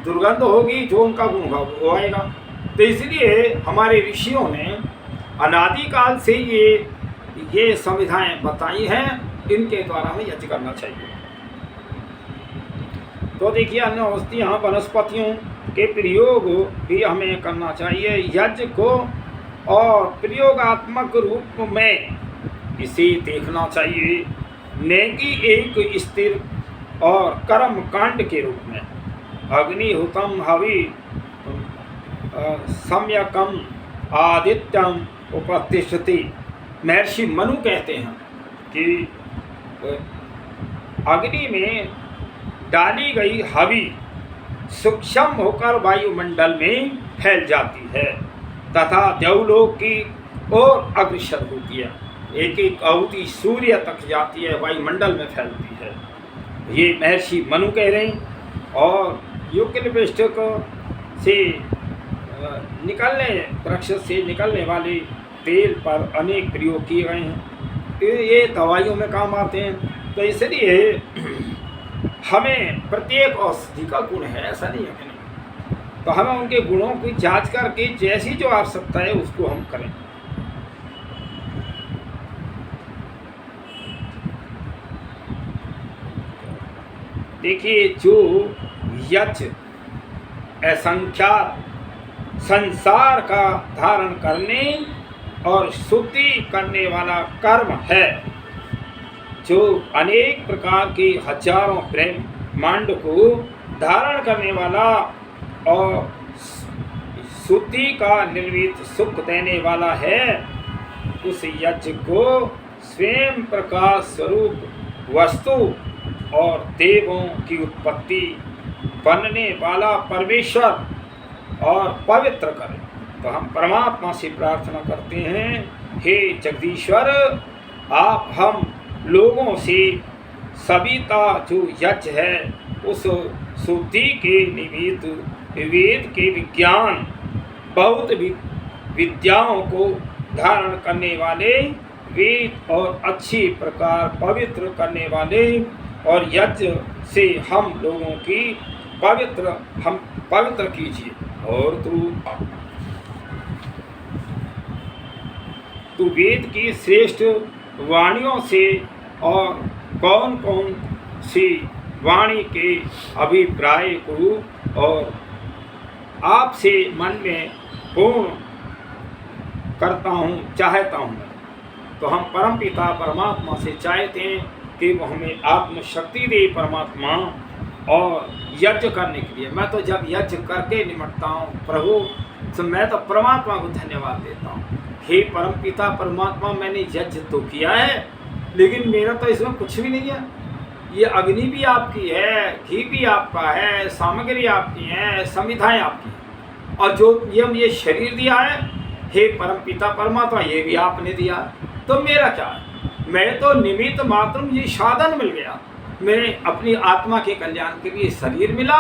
दुर्गंध होगी, जो उनका गुण होगा वो आएगा। तो इसलिए हमारे ऋषियों ने अनादिकाल से ये संविधाएं बताई हैं, इनके द्वारा हमें यज्ञ करना चाहिए। तो देखिए, अन्य औषधियाँ वनस्पतियों के प्रयोग भी हमें करना चाहिए यज्ञ को, और प्रयोगात्मक रूप में इसे देखना चाहिए, न कि एक स्थिर और कर्म कांड के रूप में। अग्निहुतम हवि सम्यकम आदित्यम उपतिष्ठति। महर्षि मनु कहते हैं कि अग्नि में डाली गई हवि सूक्ष्म होकर वायुमंडल में फैल जाती है तथा देवलोक की ओर अग्रसर होती है। एक एक आहुति सूर्य तक जाती है, वायुमंडल में फैलती है। ये महर्षि मनु कह रहे हैं। और यूकेलिप्टस से निकलने वृक्ष से निकलने वाले तेल पर अनेक प्रयोग किए गए हैं, ये दवाइयों में काम आते हैं। तो इसलिए हमें प्रत्येक औषधि का गुण है, ऐसा नहीं है कि नहीं। तो हमें उनके गुणों की जांच करके जैसी जो आवश्यकता है उसको हम करें। देखिए, जो यज्ञ असंख्यात संसार का धारण करने और शुद्धि करने वाला कर्म है, जो अनेक प्रकार के हजारों ब्रह्मांड को धारण करने वाला और शुद्धि का निर्मित सुख देने वाला है, उस यज्ञ को स्वयं प्रकाश स्वरूप वस्तु और देवों की उत्पत्ति बनने वाला परमेश्वर और पवित्र करें। तो हम परमात्मा से प्रार्थना करते हैं, हे जगदीश्वर, आप हम लोगों से सविता जो यज्ञ है उस शुद्धि के निमित्त वेद के विज्ञान बहुत विद्याओं को धारण करने वाले, वेद और अच्छी प्रकार पवित्र करने वाले, और यज्ञ से हम लोगों की पवित्र कीजिए। और तू वेद की श्रेष्ठ वाणियों से और कौन कौन सी वाणी के अभिप्राय को और आपसे मन में पूर्ण करता हूँ, चाहता हूँ। तो हम परमपिता परमात्मा से चाहते हैं कि वो हमें आत्मशक्ति दे परमात्मा, और यज्ञ करने के लिए। मैं तो जब यज्ञ करके निमटता हूँ प्रभु, तो मैं तो परमात्मा को धन्यवाद देता हूँ, हे परमपिता परमात्मा, मैंने यज्ञ तो किया है लेकिन मेरा तो इसमें कुछ भी नहीं है। ये अग्नि भी आपकी है, घी भी आपका है, सामग्री आपकी है, संविधाएं आपकी है, और जो ये शरीर दिया है हे परमपिता परमात्मा, ये भी आपने दिया। तो मेरा क्या है? मैं तो निमित्त मात्र, ये साधन मिल गया, मैं अपनी आत्मा के कल्याण के लिए शरीर मिला,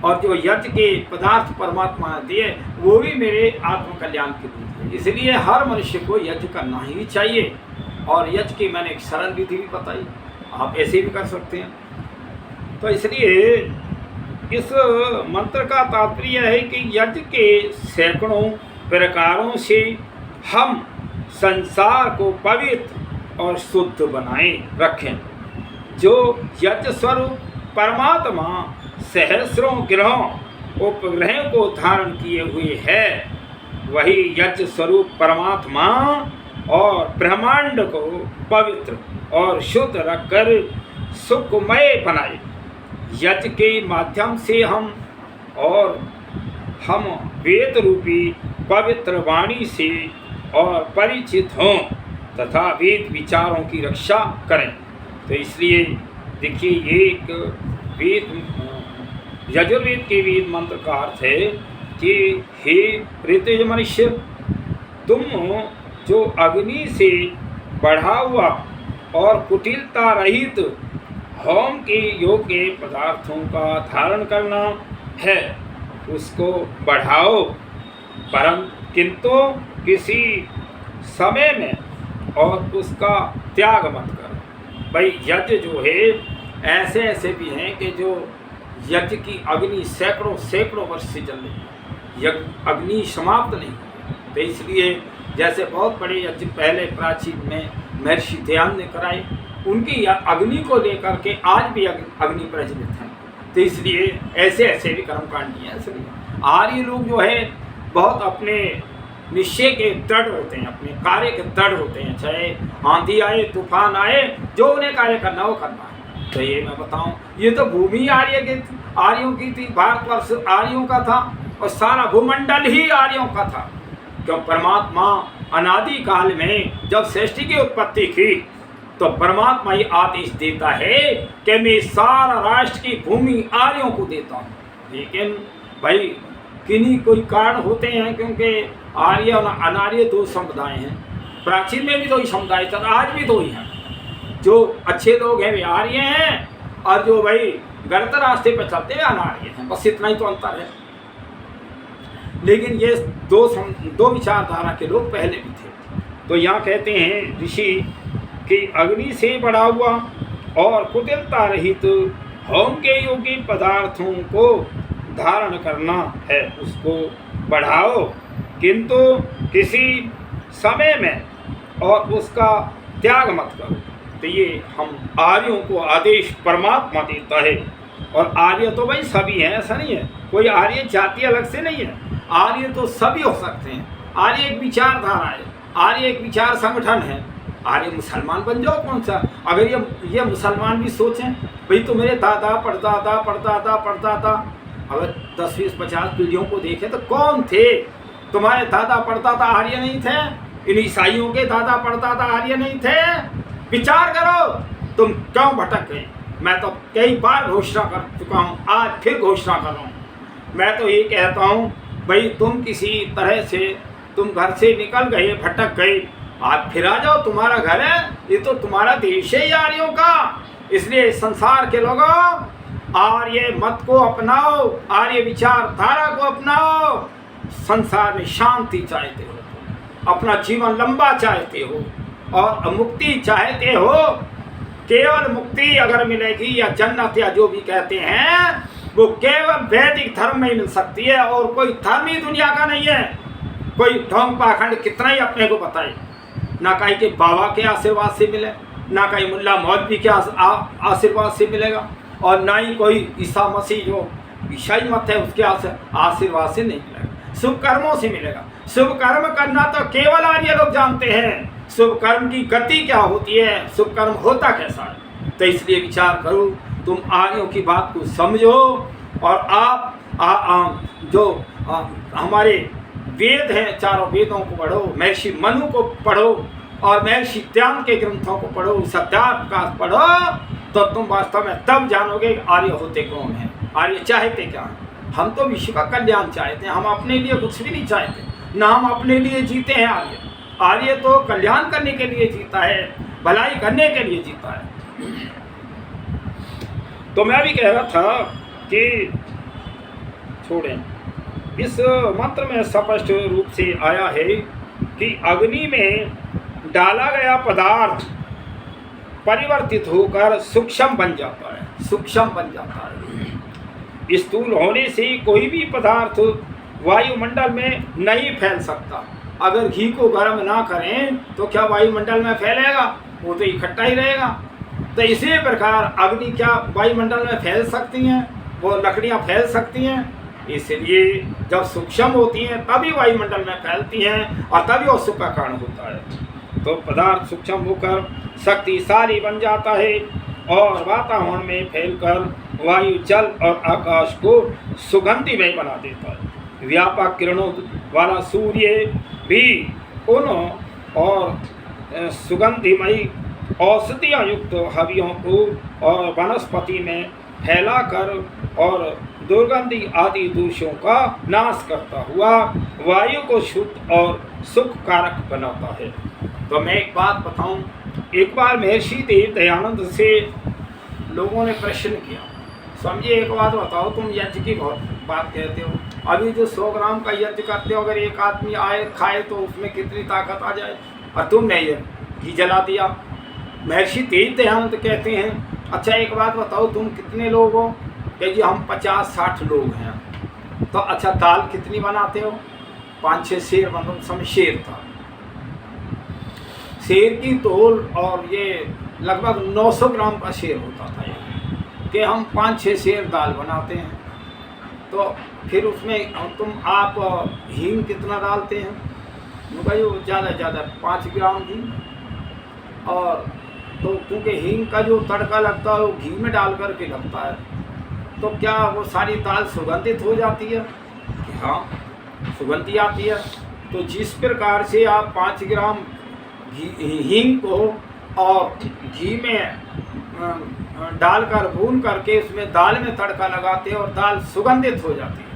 और जो यज्ञ के पदार्थ परमात्मा ने दिए वो भी मेरे आत्म कल्याण के लिए दिए। इसलिए हर मनुष्य को यज्ञ करना ही चाहिए। और यज्ञ की मैंने एक सरल विधि भी बताई, आप ऐसे भी कर सकते हैं। तो इसलिए इस मंत्र का तात्पर्य है कि यज्ञ के सैकड़ों प्रकारों से हम संसार को पवित्र और शुद्ध बनाए रखें। जो यज्ञ स्वरूप परमात्मा सहस्रों ग्रहों उपग्रहों को धारण किए हुए है, वही यज्ञ स्वरूप परमात्मा और ब्रह्मांड को पवित्र और शुद्ध रखकर सुखमय बनाए। यज्ञ के माध्यम से हम वेद रूपी पवित्र वाणी से और परिचित हों तथा वेद विचारों की रक्षा करें। तो इसलिए देखिए, एक वेद यजुर्वेद के वेद मंत्र का अर्थ है कि हे ऋतुज मनुष्य, तुम जो अग्नि से बढ़ा हुआ और कुटिलता रहित होम के योग्य पदार्थों का धारण करना है, उसको बढ़ाओ, परम किंतु किसी समय में और उसका त्याग मत करो। भाई यज्ञ जो है ऐसे ऐसे भी हैं कि जो यज्ञ की अग्नि सैकड़ों सैकड़ों वर्ष से जल रही है, यज्ञ अग्नि समाप्त नहीं हुई। तो इसलिए जैसे बहुत बड़े यज्ञ पहले प्राचीन में महर्षि ध्यान ने कराए, उनकी अग्नि को लेकर के आज भी अग्नि प्रज्वलित है। तो इसलिए ऐसे ऐसे भी कर्मकांडी हैं। इसलिए आर्य लोग जो है बहुत अपने निश्चय के दृढ़ होते हैं, अपने कार्य के दृढ़ होते हैं, चाहे आंधी आए तूफान आए, जो उन्हें कार्य करना वो करना है। तो ये मैं बताऊं, ये तो भूमि आर्यों की थी, भारतवर्ष आर्यों का था और सारा भूमंडल ही आर्यों का था। क्यों? परमात्मा अनादि काल में जब सृष्टि की उत्पत्ति की तो परमात्मा ही आदेश देता है कि मैं सारा राष्ट्र की भूमि आर्यों को देता हूँ। लेकिन भाई किन्हीं कोई कारण होते हैं, क्योंकि आर्य और अनार्य दो समुदाय हैं। प्राचीन में भी दो ही समुदाय था, आज भी दो ही हैं। जो अच्छे लोग हैं वे आर्य हैं और जो भाई गलत रास्ते पर चलते हैं अनार्य हैं। बस इतना ही तो अंतर है। लेकिन ये दो विचारधारा के लोग पहले भी थे। तो यहाँ कहते हैं ऋषि कि अग्नि से बढ़ा हुआ और कुटिलता रहित होम के योगी पदार्थों को धारण करना है, उसको बढ़ाओ, किंतु किसी समय में और उसका त्याग मत करो। तो ये हम आर्यों को आदेश परमात्मा देता है। और आर्य तो भाई सभी हैं, ऐसा नहीं है कोई आर्य जाति अलग से नहीं है। आर्य तो सभी हो सकते हैं। आर्य एक विचारधारा है, आर्य एक विचार संगठन है। आर्य मुसलमान बन जाओ, कौन सा? अगर ये मुसलमान भी सोचें भाई तो मेरे दादा परदादा परदादा परदादा, अगर 10 20 50 पीढ़ियों को देखें तो कौन थे? तुम्हारे दादा परदादा आर्य नहीं थे? इन ईसाइयों के दादा परदादा आर्य नहीं थे? विचार करो, तुम क्यों भटक गए? मैं तो कई बार घोषणा कर चुका हूँ, आज फिर घोषणा कर रहा हूँ। मैं तो ये कहता हूँ भाई तुम किसी तरह से तुम घर से निकल गए, भटक गए, आज फिर आ जाओ, तुम्हारा घर है, ये तो तुम्हारा देश है आर्यों का। इसलिए संसार के लोगों आर्य मत को अपनाओ, आर्य विचारधारा को अपनाओ। संसार में शांति चाहते हो, अपना जीवन लंबा चाहते हो और मुक्ति चाहते हो, केवल मुक्ति अगर मिलेगी या जन्नत या जो भी कहते हैं वो केवल वैदिक धर्म में ही मिल सकती है। और कोई धर्म ही दुनिया का नहीं है। कोई ढोंग पाखंड कितना ही अपने को बताए, ना कहीं के बाबा के आशीर्वाद से मिले, ना कहीं मुल्ला मौलवी के आशीर्वाद से मिलेगा, और ना ही कोई ईसा मसीह जो ईसाई मत है उसके आशीर्वाद से नहीं मिलेगा। शुभ कर्मों से मिलेगा। शुभ कर्म करना तो केवल आर्य लोग जानते हैं। शुभ कर्म की गति क्या होती है, शुभ कर्म होता कैसा है। तो इसलिए विचार करो, तुम आर्यों की बात को समझो और आप हमारे वेद हैं, चारों वेदों को पढ़ो, महर्षि मनु को पढ़ो और महर्षि त्यान के ग्रंथों को पढ़ो, सत्याप्रकाश पढ़ो, तो तुम वास्तव में तब जानोगे आर्य होते कौन है, आर्य चाहते क्या है। हम तो विश्व का कल्याण चाहते हैं, हम अपने लिए कुछ भी नहीं चाहते, ना हम अपने लिए जीते हैं। आर्य तो कल्याण करने के लिए जीता है, भलाई करने के लिए जीता है। तो मैं भी कह रहा था कि छोड़ें, इस मंत्र में स्पष्ट रूप से आया है कि अग्नि में डाला गया पदार्थ परिवर्तित होकर सूक्ष्म बन जाता है, सूक्ष्म बन जाता है। स्थूल होने से कोई भी पदार्थ वायुमंडल में नहीं फैल सकता। अगर घी को गर्म ना करें तो क्या वायुमंडल में फैलेगा? वो तो इकट्ठा ही रहेगा। तो इसी प्रकार अग्नि क्या वायुमंडल में फैल सकती हैं? वो लकड़ियाँ फैल सकती हैं। इसलिए जब सूक्ष्म होती हैं तभी वायुमंडल में फैलती हैं और तभी वो सुख का कारण होता है। तो पदार्थ सूक्ष्म होकर शक्तिशाली बन जाता है और वातावरण में फैलकर वायु, जल और आकाश को सुगंधिमय बना देता है। व्यापक किरणों वाला सूर्य भी उन और सुगंधिमय औषधियाँ युक्त हवियों को और वनस्पति में फैलाकर और दुर्गंधि आदि दोषों का नाश करता हुआ वायु को शुद्ध और सुखकारक बनाता है। तो मैं एक बात बताऊं, एक बार महर्षि देव दयानंद से लोगों ने प्रश्न किया, समझिए एक बात बताओ, तुम यज्ञ की बहुत बात कहते हो, अभी जो 100 ग्राम का यज्ञ करते हो, अगर एक आदमी आए खाए तो उसमें कितनी ताकत आ जाए, और तुमने ये घी जला दिया। महर्षि देव दयानंद कहते हैं अच्छा एक बात बताओ, तुम कितने लोग हो? कि जी हम 50-60 लोग हैं। तो अच्छा दाल कितनी बनाते हो? 5-6 शेर, मतलब उस समय शेर था। शेर की तोल, और ये लगभग 900 ग्राम का शेर होता था ये, कि हम 5-6 शेर दाल बनाते हैं। तो फिर उसमें आप हींग कितना डालते हैं? भाई वो ज़्यादा ज़्यादा 5 ग्राम घी। और तो क्योंकि हींग का जो तड़का लगता है वो घी में डाल करके लगता है, तो क्या वो सारी दाल सुगंधित हो जाती है? हाँ, सुगंधी आती है। तो जिस प्रकार से आप 5 ग्राम हींग को और घी में डालकर भून करके उसमें दाल में तड़का लगाते हैं और दाल सुगंधित हो जाती है,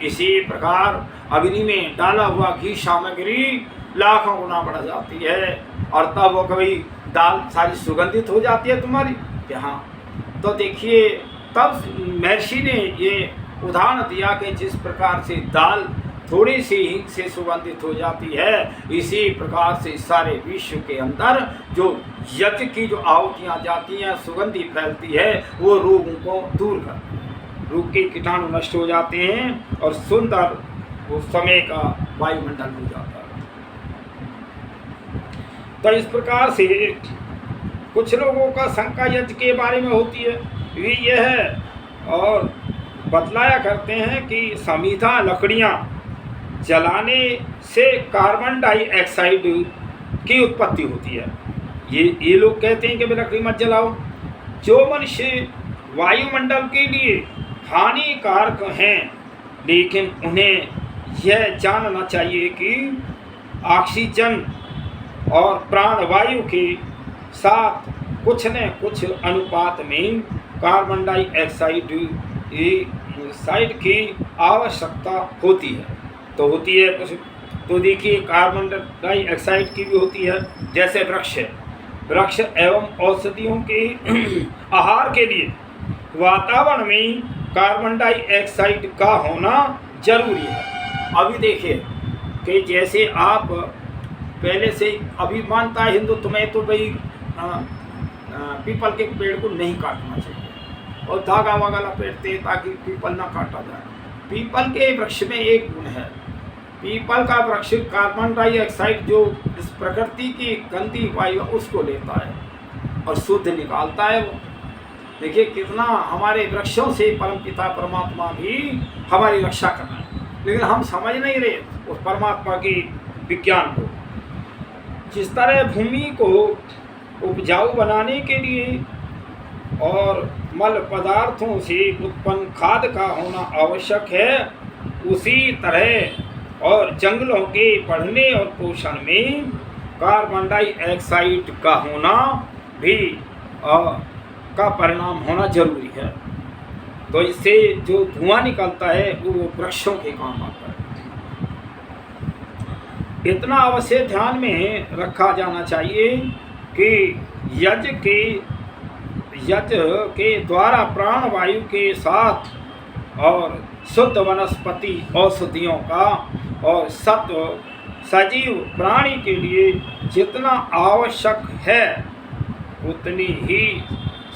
इसी प्रकार अग्नि में डाला हुआ घी सामग्री लाखों गुना बढ़ जाती है, और तब वो कभी दाल सारी सुगंधित हो जाती है तुम्हारी। हाँ, तो देखिए तब महर्षि ने ये उदाहरण दिया कि जिस प्रकार से दाल थोड़ी सी हींग से सुगंधित हो जाती है, इसी प्रकार से सारे विश्व के अंदर जो यज्ञ की जो आहुतियाँ जाती हैं, सुगंधी फैलती है, वो रोगों को दूर करती है, रोग के कीटाणु नष्ट हो जाते हैं और सुंदर वो समय का वायुमंडल हो जाता है। तो इस प्रकार से कुछ लोगों का शंका यज्ञ के बारे में होती है, वे यह है और बतलाया करते हैं कि समीधा लकड़ियाँ जलाने से कार्बन डाइऑक्साइड की उत्पत्ति होती है। ये लोग कहते हैं कि भाई लकड़ी मत जलाओ, जो मनुष्य वायुमंडल के लिए हानिकारक हैं, लेकिन उन्हें यह जानना चाहिए कि ऑक्सीजन और प्राणवायु के साथ कुछ न कुछ अनुपात में कार्बन डाइऑक्साइड की आवश्यकता होती है। तो होती है कुछ, तो देखिए कार्बन डाइऑक्साइड की भी होती है। जैसे वृक्ष एवं औषधियों के आहार के लिए वातावरण में कार्बन डाइऑक्साइड का होना जरूरी है। अभी देखिए कि जैसे आप पहले से अभी मानता है हिंदुत्व में तो भाई पीपल के पेड़ को नहीं काटना चाहिए और धागा वागा लपेटते ताकि पीपल ना काटा जाए। पीपल के वृक्ष में एक गुण है, पीपल का वृक्ष कार्बन डाइऑक्साइड जो इस प्रकृति की गंदी वायु उसको लेता है और शुद्ध निकालता है वो। देखिए कितना हमारे वृक्षों से परमपिता परमात्मा भी हमारी रक्षा कर रहे हैं, लेकिन हम समझ नहीं रहे उस परमात्मा के विज्ञान को। जिस तरह भूमि को उपजाऊ बनाने के लिए और मल पदार्थों से उत्पन्न खाद का होना आवश्यक है, उसी तरह और जंगलों के बढ़ने और पोषण में कार्बन डाइऑक्साइड का होना भी का परिणाम होना जरूरी है। तो इससे जो धुआं निकलता है वो वृक्षों के काम आता है। इतना अवश्य ध्यान में रखा जाना चाहिए कि यज्ञ के द्वारा प्राणवायु के साथ और शुद्ध वनस्पति औषधियों का और सजीव प्राणी के लिए जितना आवश्यक है उतनी ही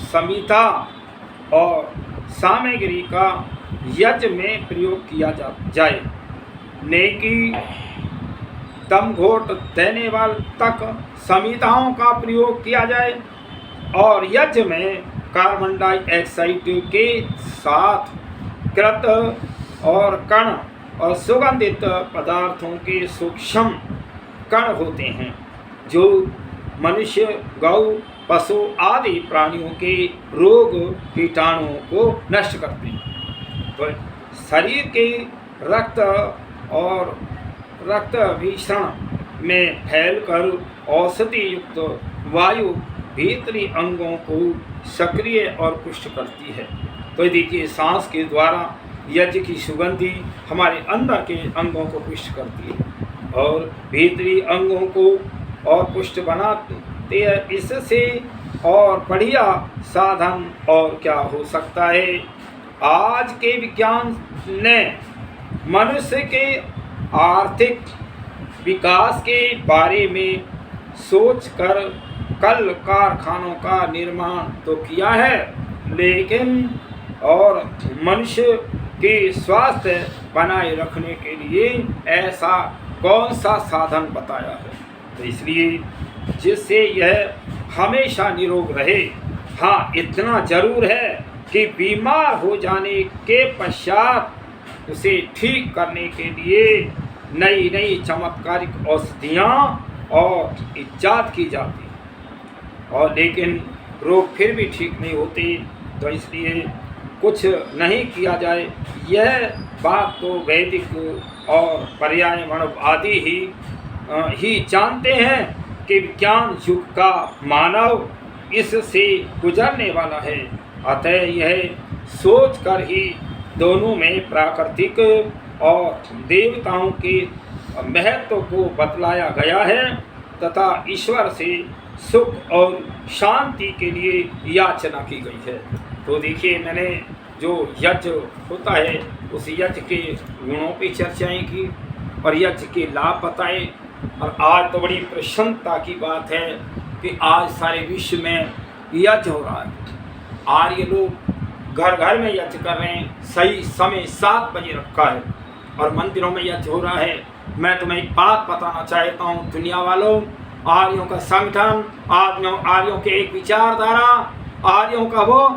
संहिता और सामग्री का यज्ञ में प्रयोग किया जाए, नहीं कि दम घोट देने वाले तक संहिताओं का प्रयोग किया जाए और यज्ञ में कार्बन डाइऑक्साइड के साथ कृत और कण और सुगंधित पदार्थों के सूक्ष्म कण होते हैं जो मनुष्य, गौ, पशु आदि प्राणियों के रोग कीटाणुओं को नष्ट करते हैं। तो शरीर के रक्त भीषण में फैलकर औषधि युक्त वायु भीतरी अंगों को सक्रिय और पुष्ट करती है। तो देखिए सांस के द्वारा यज्ञ की सुगंधी हमारे अंदर के अंगों को पुष्ट करती है और भीतरी अंगों को और पुष्ट बनाते हैं। इससे और बढ़िया साधन और क्या हो सकता है। आज के विज्ञान ने मनुष्य के आर्थिक विकास के बारे में सोचकर कल कारखानों का निर्माण तो किया है, लेकिन और मनुष्य के स्वास्थ्य बनाए रखने के लिए ऐसा कौन सा साधन बताया है? तो इसलिए जिससे यह हमेशा निरोग रहे। हाँ, इतना जरूर है कि बीमार हो जाने के पश्चात उसे ठीक करने के लिए नई नई चमत्कारिक औषधियाँ और इजाद की जाती, और लेकिन रोग फिर भी ठीक नहीं होते। तो इसलिए कुछ नहीं किया जाए। यह बात तो वैदिक और पर्यावरण आदि ही जानते हैं कि विज्ञान युग का मानव इससे गुजरने वाला है। अतः यह सोच कर ही दोनों में प्राकृतिक और देवताओं के महत्व को बतलाया गया है तथा ईश्वर से सुख और शांति के लिए याचना की गई है। तो देखिए, मैंने जो यज्ञ होता है उस यज्ञ के गुणों पे चर्चाएं की और यज्ञ के लाभ बताए। और आज तो बड़ी प्रसन्नता की बात है कि आज सारे विश्व में यज्ञ हो रहा है। आर्य लोग घर घर में यज्ञ कर रहे हैं। सही समय 7 बजे रखा है और मंदिरों में यज्ञ हो रहा है। मैं तुम्हें एक बात बताना चाहता हूँ दुनिया वालों, आर्यों का संगठन, आर्यों के एक विचारधारा, आर्यों का वो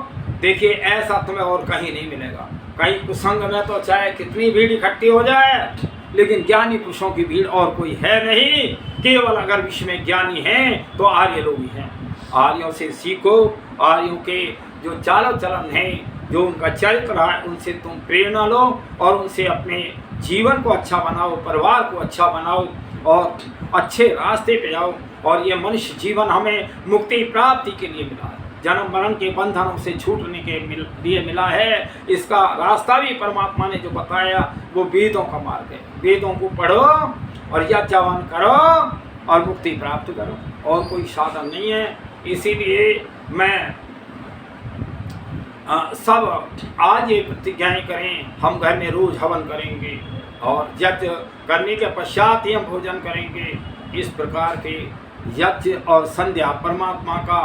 देखिए, ऐसा तुम्हें और कहीं नहीं मिलेगा। कहीं कुसंग में तो चाहे कितनी भीड़ इकट्ठी हो जाए, लेकिन ज्ञानी पुरुषों की भीड़ और कोई है नहीं। केवल अगर विश्व में ज्ञानी हैं तो आर्य लोग ही हैं। आर्यों से सीखो। आर्यों के जो चाल चलन है, जो उनका चरित्र है, उनसे तुम प्रेरणा लो और उनसे अपने जीवन को अच्छा बनाओ, परिवार को अच्छा बनाओ और अच्छे रास्ते पे जाओ। और ये मनुष्य जीवन हमें मुक्ति प्राप्ति के लिए मिला है, जन्म मरण के बंधनों से छूटने के लिए मिला है। इसका रास्ता भी परमात्मा ने जो बताया वो वेदों का मार्ग है। वेदों को पढ़ो और यज्ञावन करो और मुक्ति प्राप्त करो, और कोई साधन नहीं है। इसीलिए मैं सब आज ये प्रतिज्ञाएं करें, हम घर में रोज हवन करेंगे और यज्ञ करने के पश्चात ही हम भोजन करेंगे। इस प्रकार के यज्ञ और संध्या परमात्मा का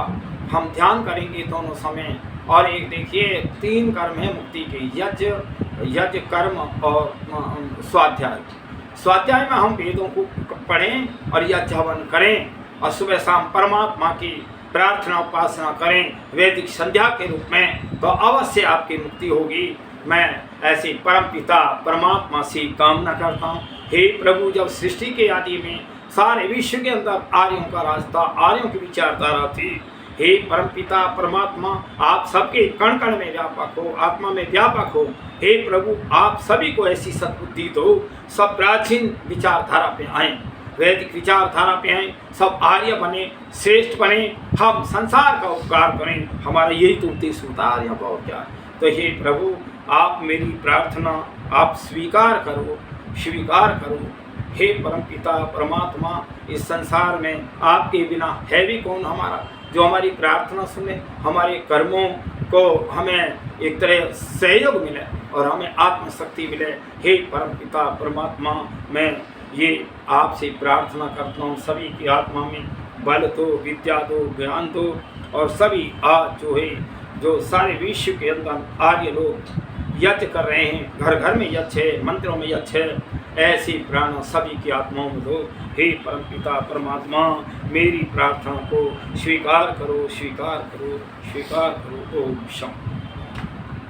हम ध्यान करेंगे दोनों समय। और एक देखिए 3 कर्म है मुक्ति के, यज्ञ कर्म और स्वाध्याय। स्वाध्याय में हम वेदों को पढ़ें और यज्ञ हवन करें और सुबह शाम परमात्मा की प्रार्थना उपासना करें वैदिक संध्या के रूप में, तो अवश्य आपकी मुक्ति होगी। मैं ऐसे परम पिता परमात्मा से कामना करता हूँ। हे प्रभु, जब सृष्टि के आदि में सारे विश्व के अंदर आर्यों का रास्ता, आर्यों की विचारधारा थी, हे परमपिता परमात्मा, आप सबके कण कण में व्यापक हो, आत्मा में व्यापक हो। हे प्रभु, आप सभी को ऐसी सद्बुद्धि दो, सब प्राचीन विचारधारा पे आए, वैदिक विचारधारा पे आए, सब आर्य बने, श्रेष्ठ बने, हम संसार का उपकार करें। हमारा यही तो उद्देश्य होता है आर्यों का, और क्या। तो हे प्रभु, आप मेरी प्रार्थना आप स्वीकार करो, स्वीकार करो। हे परमपिता परमात्मा, इस संसार में आपके बिना है भी कौन हमारा, जो हमारी प्रार्थना सुने, हमारे कर्मों को हमें एक तरह सहयोग मिले और हमें आत्मशक्ति मिले। हे परमपिता परमात्मा, मैं ये आपसे प्रार्थना करता हूँ, सभी की आत्मा में बल दो, विद्या दो, ज्ञान दो, और सभी आज जो है, जो सारे विश्व के अंदर आर्य लोग यज्ञ कर रहे हैं, घर घर में यज्ञ है, मंदिरों में यज्ञ है, ऐसी प्रार्थना सभी की आत्माओं में दो। हे परमपिता परमात्मा, मेरी प्रार्थना को स्वीकार करो, स्वीकार करो, स्वीकार करो। ओम शांति।